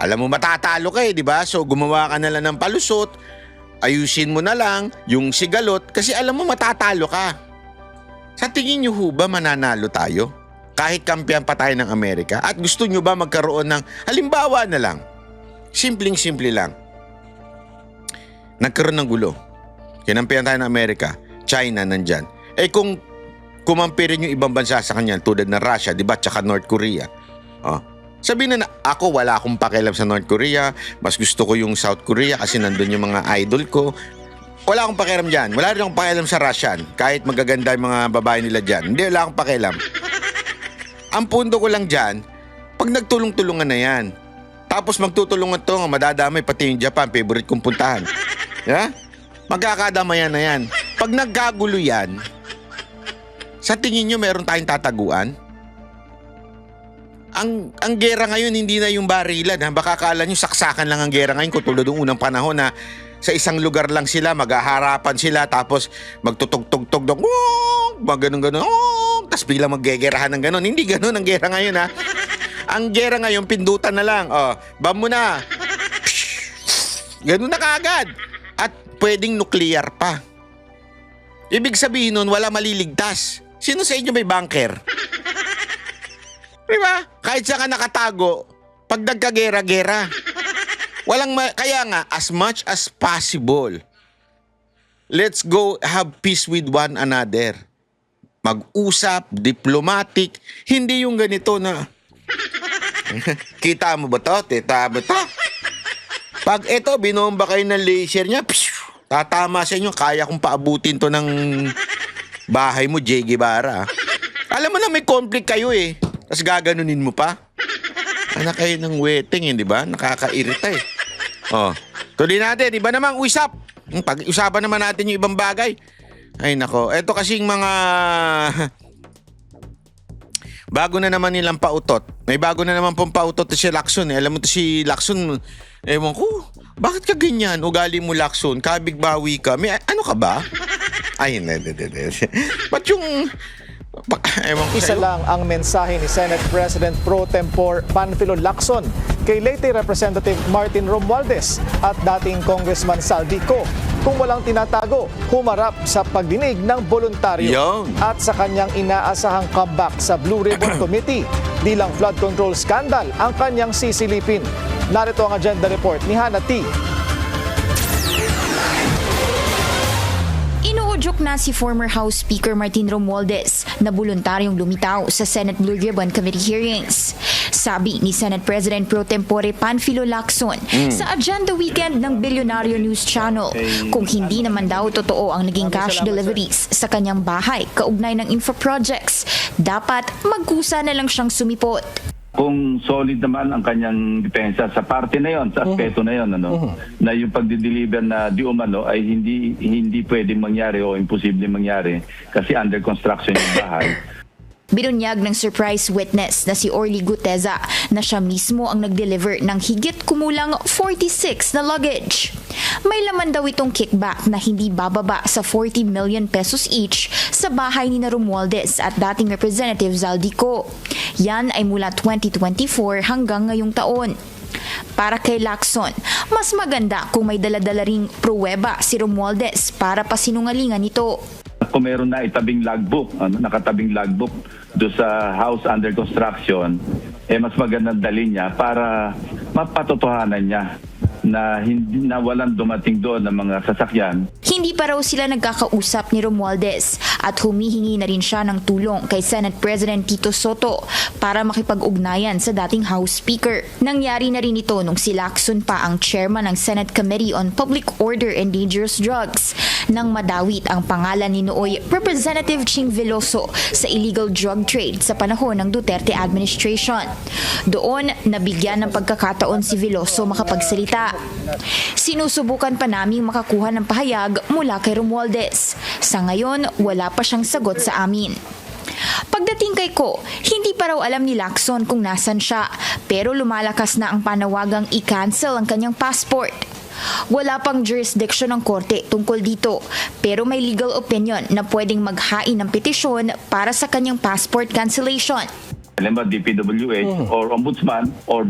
S2: Alam mo matatalo ka eh, di ba? So gumawa ka na lang ng palusot, ayusin mo na lang yung sigalot kasi alam mo matatalo ka. Sa tingin nyo ho ba mananalo tayo? Kahit kampiyan pa tayo ng Amerika? At gusto nyo ba magkaroon ng, halimbawa na lang, simpleng-simple lang. Nagkaroon ng gulo. Kinampihan tayo ng Amerika, China nandyan. Eh kung kumampirin yung ibang bansa sa kanya, tulad ng Russia, di ba, tsaka North Korea. Sabihin na ako, wala akong pakialam sa North Korea, mas gusto ko yung South Korea kasi nandun yung mga idol ko. Wala akong pakialam dyan. Wala rin akong pakialam sa Russian, kahit magaganda yung mga babae nila dyan. Hindi, wala akong pakialam. Ang punto ko lang dyan, pag nagtulong-tulungan na yan, tapos magtutulungan to, madadamay pati yung Japan, favorite kong puntahan. Yeah? Magkakadamayan na yan. Pag nagkagulo yan, sa tingin nyo meron tayong tataguan? ang gera ngayon hindi na yung barilan. Ha? Baka akala nyo saksakan lang ang gera ngayon kung tulad ng unang panahon na sa isang lugar lang sila, maghaharapan sila, tapos magtutugtog-tug dong, mag ganun-ganun, tapos biglang maggegerahan ng ganun. Hindi ganun ang gera ngayon, ha? Ang gera ngayon, pindutan na lang. Bam mo na. Ganun na kaagad. At pwedeng nuclear pa. Ibig sabihin nun, wala maliligtas. Sino sa inyo may bunker? Diba? Kahit saan ka nakatago, pag nagkagera-gera. Kaya nga, as much as possible, let's go have peace with one another. Mag-usap, diplomatic, hindi yung ganito na, kita mo ba to? Tita mo to? Pag ito, binomba kayo ng laser niya, tatama sa inyo, kaya kong paabutin to ng bahay mo, J. Guevara. Alam mo na may conflict kayo eh. Tapos gaganunin mo pa. Anak kayo ng wedding, di ba? Nakakairita eh. Tuloy natin. Iba namang usap. Pag-usapan naman natin yung ibang bagay. Ay nako. Ito kasing mga bago na naman nilang pautot. May bago na naman pong pautot si Lacson. Alam mo to si Lacson, ewan ko, bakit ka ganyan? Ugali mo Lacson, kabig-bawi ka. May ano ka ba? Ay, hindi. Ba't yung ewan ko
S8: Isa
S2: sa'yo?
S8: lang ang mensahe ni Senate President Pro Tempore Panfilo Lacson kay Leyte Representative Martin Romualdez at dating Congressman Saldico. Kung walang tinatago, humarap sa pagdinig ng voluntaryo
S2: Yon.
S8: at sa kanyang inaasahang comeback sa Blue Ribbon Committee. Di lang flood control scandal ang kanyang sisilipin. Narito ang agenda report ni Hannah T.
S9: Inuudyok na si former House Speaker Martin Romualdez na voluntaryong lumitaw sa Senate Blue Ribbon Committee hearings. Sabi ni Senate President Pro Tempore Panfilo Lacson sa Agenda Weekend ng Bilyonaryo News Channel, kung hindi naman daw totoo ang naging cash deliveries sa kanyang bahay kaugnay ng infra projects, dapat magkusa na lang siyang sumipot.
S10: Kung solid naman ang kanyang depensa sa parte na yon, sa aspeto na yon, na yung pagdi-deliver na di umano ay hindi pwedeng mangyari o imposible mangyari kasi under construction yung bahay.
S9: Binunyag ng surprise witness na si Orly Guteza na siya mismo ang nag-deliver ng higit kumulang 46 na luggage. May laman daw itong kickback na hindi bababa sa 40 million pesos each sa bahay ni Romualdez at dating Representative Zaldico. Yan ay mula 2024 hanggang ngayong taon. Para kay Lacson, mas maganda kung may daladala ring pruweba si Romualdez para pasinungalingan ito.
S10: Kung meron na itabing logbook, nakatabing logbook do sa house under construction, mas magandang dalhin niya para mapatotohanan niya na hindi na walang dumating doon ng mga sasakyan.
S9: Hindi pa raw sila nagkakausap ni Romualdez at humihingi na rin siya ng tulong kay Senate President Tito Soto para makipag-ugnayan sa dating House Speaker. Nangyari na rin ito nung si Lacson pa ang chairman ng Senate Committee on Public Order and Dangerous Drugs nang madawit ang pangalan ni nooy Representative Ching Veloso sa illegal drug trade sa panahon ng Duterte administration. Doon, nabigyan ng pagkakataon si Veloso makapagsalita. Sinusubukan pa naming makakuha ng pahayag mula kay Romualdez. Sa ngayon, wala pa siyang sagot sa amin. Pagdating kay Ko, hindi pa raw alam ni Lacson kung nasan siya, pero lumalakas na ang panawagang i-cancel ang kanyang passport. Wala pang jurisdiction ng korte tungkol dito, pero may legal opinion na pwedeng maghain ng petisyon para sa kanyang passport cancellation.
S10: Alam ba, DPWH or Ombudsman or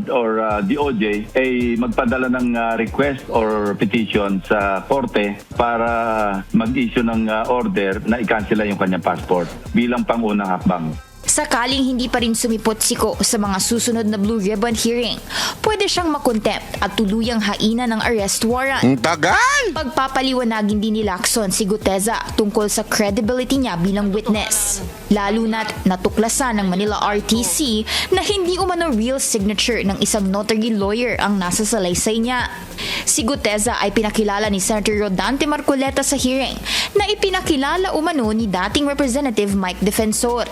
S10: DOJ ay magpadala ng request or petition sa korte para mag-issue ng order na i-cancela yung kanyang passport bilang pangunang hakbang.
S9: Sakaling hindi pa rin sumipot si Ko sa mga susunod na Blue Ribbon hearing, pwede siyang makontempt at tuluyang hainan ng arrest warrant.
S2: Ang tagal!
S9: Pagpapaliwanagin din ni Lacson si Guteza tungkol sa credibility niya bilang witness. Lalo na't natuklasan ng Manila RTC na hindi umano real signature ng isang notary lawyer ang nasa salaysay niya. Si Guteza ay pinakilala ni Senator Rodante Marcoleta sa hearing na ipinakilala umano ni dating Representative Mike Defensor.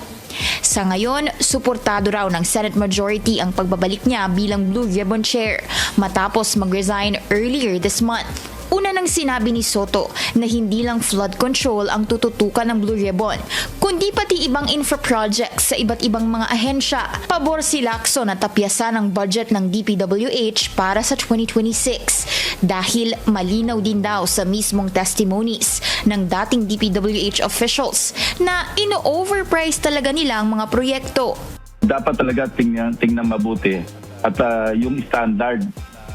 S9: Sa ngayon, suportado raw ng Senate Majority ang pagbabalik niya bilang Blue Ribbon Chair matapos mag-resign earlier this month. Una nang sinabi ni Soto na hindi lang flood control ang tututukan ng Blue Ribbon, kundi pati ibang infra projects sa iba't ibang mga ahensya. Pabor si Lacson na tapyasan ang budget ng DPWH para sa 2026 dahil malinaw din daw sa mismong testimonies ng dating DPWH officials na ino-overprice talaga nila ang mga proyekto.
S10: Dapat talaga tingnan mabuti at yung standard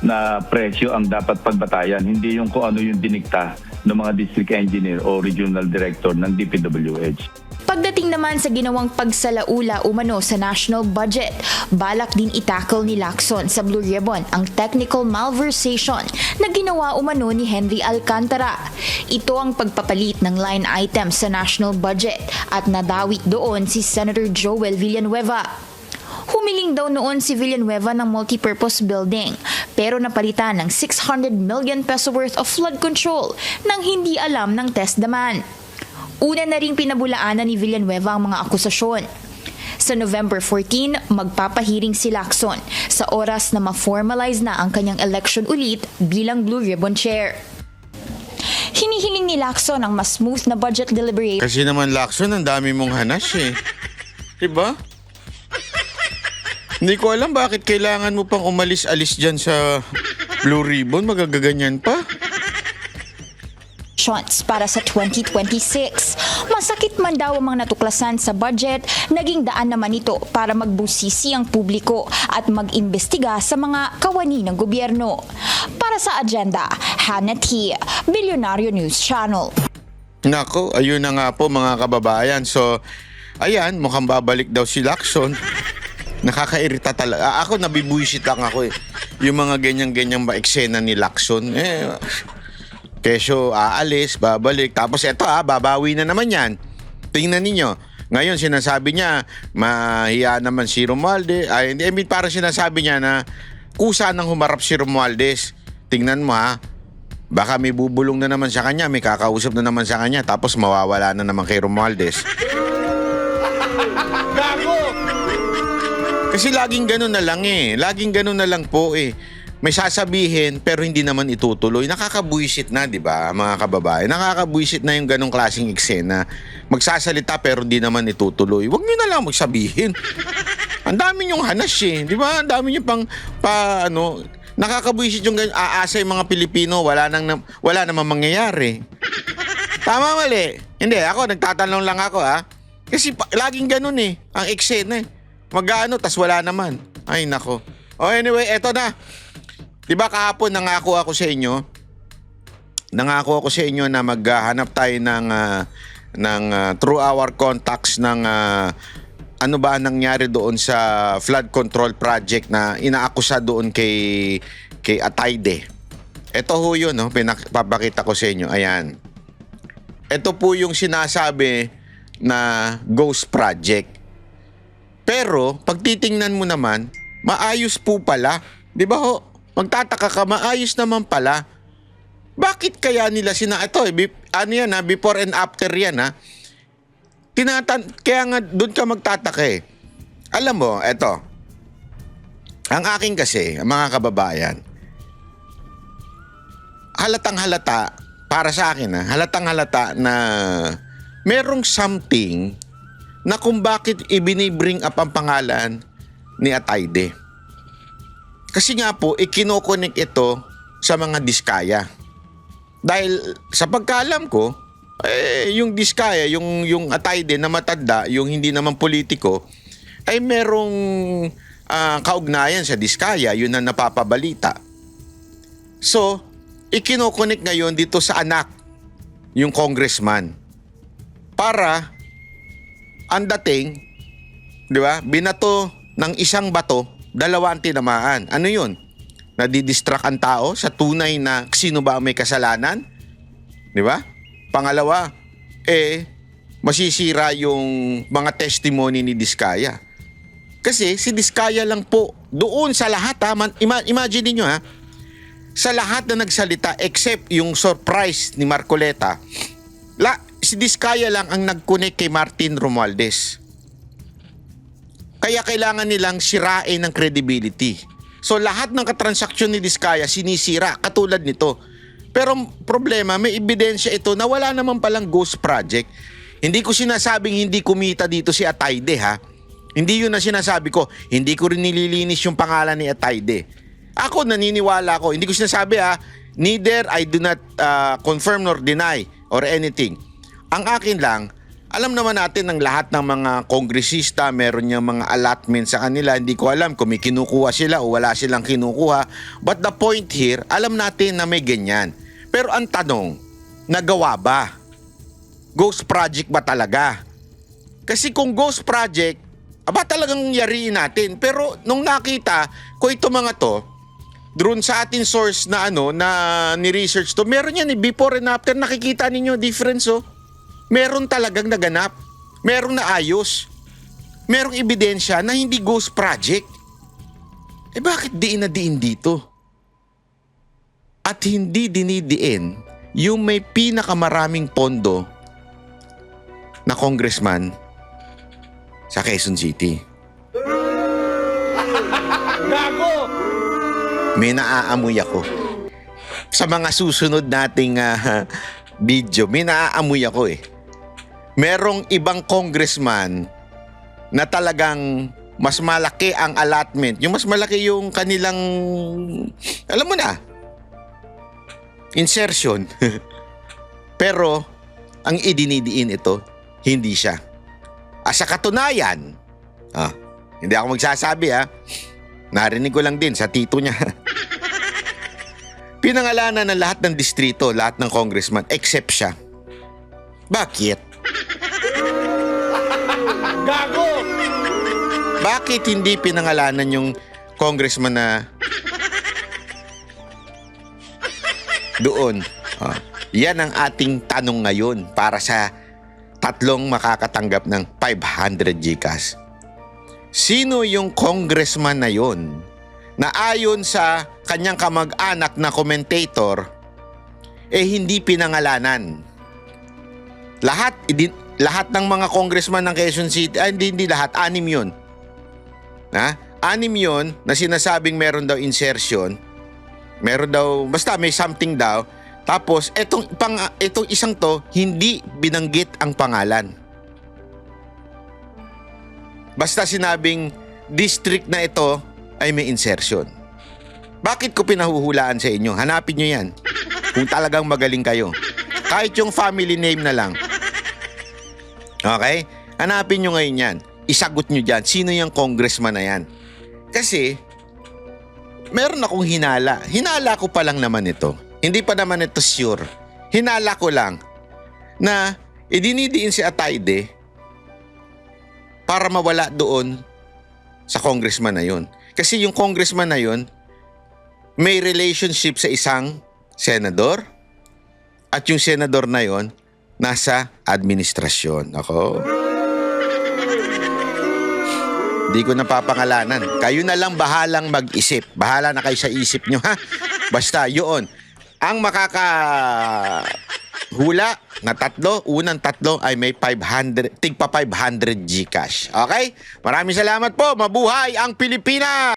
S10: na presyo ang dapat pagbatayan, hindi yung kung ano yung dinikta ng mga district engineer o regional director ng DPWH.
S9: Pagdating naman sa ginawang pagsalaula umano sa national budget, balak din itackle ni Lacson sa Blue Ribbon ang technical malversation na ginawa umano ni Henry Alcantara. Ito ang pagpapalit ng line item sa national budget at nadawit doon si Senator Joel Villanueva. Humiling daw noon si Villanueva ng multipurpose building pero napalitan ng 600 million peso worth of flood control nang hindi alam ng TESDAMAN. Una na ring pinabulaanan ni Villanueva ang mga akusasyon. Sa November 14, magpapahiring si Lacson sa oras na ma-formalize na ang kanyang election ulit bilang Blue Ribbon Chair. Hinihiling ni Lacson ang mas smooth na budget deliberation.
S2: Kasi naman, Lacson, ang dami mong hanas eh. Diba? Hindi ko alam bakit kailangan mo pang umalis-alis dyan sa Blue Ribbon. Magagaganyan pa.
S9: Para sa 2026. Masakit man daw ang mga natuklasan sa budget, naging daan naman ito para magbusisi ang publiko at mag-imbestiga sa mga kawani ng gobyerno. Para sa agenda, Hannah T., Bilyonaryo News Channel.
S2: Nako, ayun na nga po mga kababayan. So, ayan, mukhang babalik daw si Lacson. Nakakairita talaga. Ako, nabibuisit lang ako eh. Yung mga ganyan-ganyang eksena ni Lacson. Kesyo, aalis, babalik. Tapos eto babawi na naman yan. Tingnan ninyo. Ngayon, sinasabi niya, mahiya naman si Romualdez. Parang sinasabi niya na kusa nang humarap si Romualdez. Tingnan mo baka may bubulong na naman sa kanya, may kakausap na naman sa kanya, tapos mawawala na naman kay Romualdez. Kasi laging ganun na lang eh. Laging ganun na lang po eh. May sasabihin pero hindi naman itutuloy. Nakakabuisit na, di ba, mga kababayan? Nakakabuisit na yung ganong klaseng eksena. Magsasalita pero hindi naman itutuloy. Huwag nyo na lang magsabihin. Ang dami nyong hanas eh. Di ba? Ang dami nyo nakakabuisit yung aasa yung mga Pilipino. Wala namang mangyayari. Tama, mali? Hindi, ako, nagtatanong lang ako Kasi laging ganun eh. Ang eksena eh. Mag-ano, tas wala naman. Ay, nako. Anyway, eto na. Diba kahapon nangako ako sa inyo na maghanap tayo ng through our contacts ng ano ba nangyari doon sa flood control project na inaakusa doon kay Atayde. Ito ho yun, papakita ko sa inyo. Ayan. Ito po yung sinasabi na ghost project. Pero pag titingnan mo naman, maayos po pala. 'Di ba ho? Magtataka ka, maayos naman pala. Bakit kaya nila before and after yan kaya nga doon ka magtataka eh. Alam mo, eto. Ang akin kasi, mga kababayan, halatang halata, para sa akin halatang halata na merong something na kung bakit ibinibring up ang pangalan ni Atayde. Kasi nga po, ikinokonek ito sa mga diskaya. Dahil sa pagkaalam ko, yung diskaya, yung Atayde na matanda, yung hindi naman politiko, ay merong kaugnayan sa diskaya, yun ang napapabalita. So, ikinokonek ngayon dito sa anak, yung congressman. Para, ang dating, di ba, binato ng isang bato, dalawang tinamaan. Ano yun? Nadidistract ang tao sa tunay na sino ba may kasalanan? Di ba? Pangalawa, masisira yung mga testimony ni Diskaya. Kasi si Diskaya lang po, doon sa lahat imagine niyo sa lahat na nagsalita except yung surprise ni Marcoleta, si Diskaya lang ang nag-connect kay Martin Romualdez. Kaya kailangan nilang sirain ng credibility. So lahat ng katransaksyon ni Diskaya sinisira katulad nito. Pero problema, may ebidensya ito na wala naman palang ghost project. Hindi ko sinasabing hindi kumita dito si Atayde, ha. Hindi yun na sinasabi ko. Hindi ko rin nililinis yung pangalan ni Atayde. Ako naniniwala ko. Hindi ko sinasabi, ha. Neither I do not confirm nor deny or anything. Ang akin lang, alam naman natin ng lahat ng mga kongresista, meron niyang mga allotment sa kanila. Hindi ko alam kung may kinukuha sila o wala silang kinukuha. But the point here, alam natin na may ganyan. Pero ang tanong, nagawa ba? Ghost project ba talaga? Kasi kung ghost project, aba talagang yariin natin. Pero nung nakita ko ito mga to, drone sa ating source na na ni-research to, meron yan before and after, nakikita ninyo difference oh. Meron talagang naganap. Merong naayos. Merong ebidensya na hindi ghost project. Bakit diin na diin dito? At hindi dinidiin yung may pinakamaraming pondo na congressman sa Quezon City.
S5: Gago!
S2: May naaamoy ako. Sa mga susunod nating video, may naaamoy ako Merong ibang congressman na talagang mas malaki ang allotment. Yung mas malaki yung kanilang, alam mo na, insertion. Pero, ang idinidiin ito, hindi siya. Sa katunayan, hindi ako magsasabi narinig ko lang din sa tito niya. Pinangalanan ng lahat ng distrito, lahat ng congressman, except siya. Bakit?
S5: Gago!
S2: Bakit hindi pinangalanan yung congressman na doon? Yan ang ating tanong ngayon para sa tatlong makakatanggap ng 500 GCash. Sino yung congressman na yon na ayon sa kanyang kamag-anak na commentator hindi pinangalanan? Lahat ng mga congressman ng Quezon City, hindi lahat, 6 yun. 6 yun na sinasabing meron daw insertion, meron daw, basta may something daw. Tapos, itong isang to, hindi binanggit ang pangalan. Basta sinabing district na ito ay may insertion. Bakit ko pinahuhulaan sa inyo? Hanapin nyo yan. Kung talagang magaling kayo. Kahit yung family name na lang. Okay? Hanapin nyo ngayon yan. Isagot nyo dyan. Sino yung congressman na yan? Kasi, meron akong hinala. Hinala ko pa lang naman ito. Hindi pa naman ito sure. Hinala ko lang na idinidiin si Atayde para mawala doon sa congressman na yun. Kasi yung congressman na yun may relationship sa isang senador at yung senador na yun nasa administrasyon. Ako. Di ko napapangalanan. Kayo na lang bahalang mag-isip. Bahala na kayo sa isip nyo, ha? Basta, yun. Ang makakahula na unang tatlo ay may 500, tigpa 500 GCash. Okay? Maraming salamat po. Mabuhay ang Pilipinas!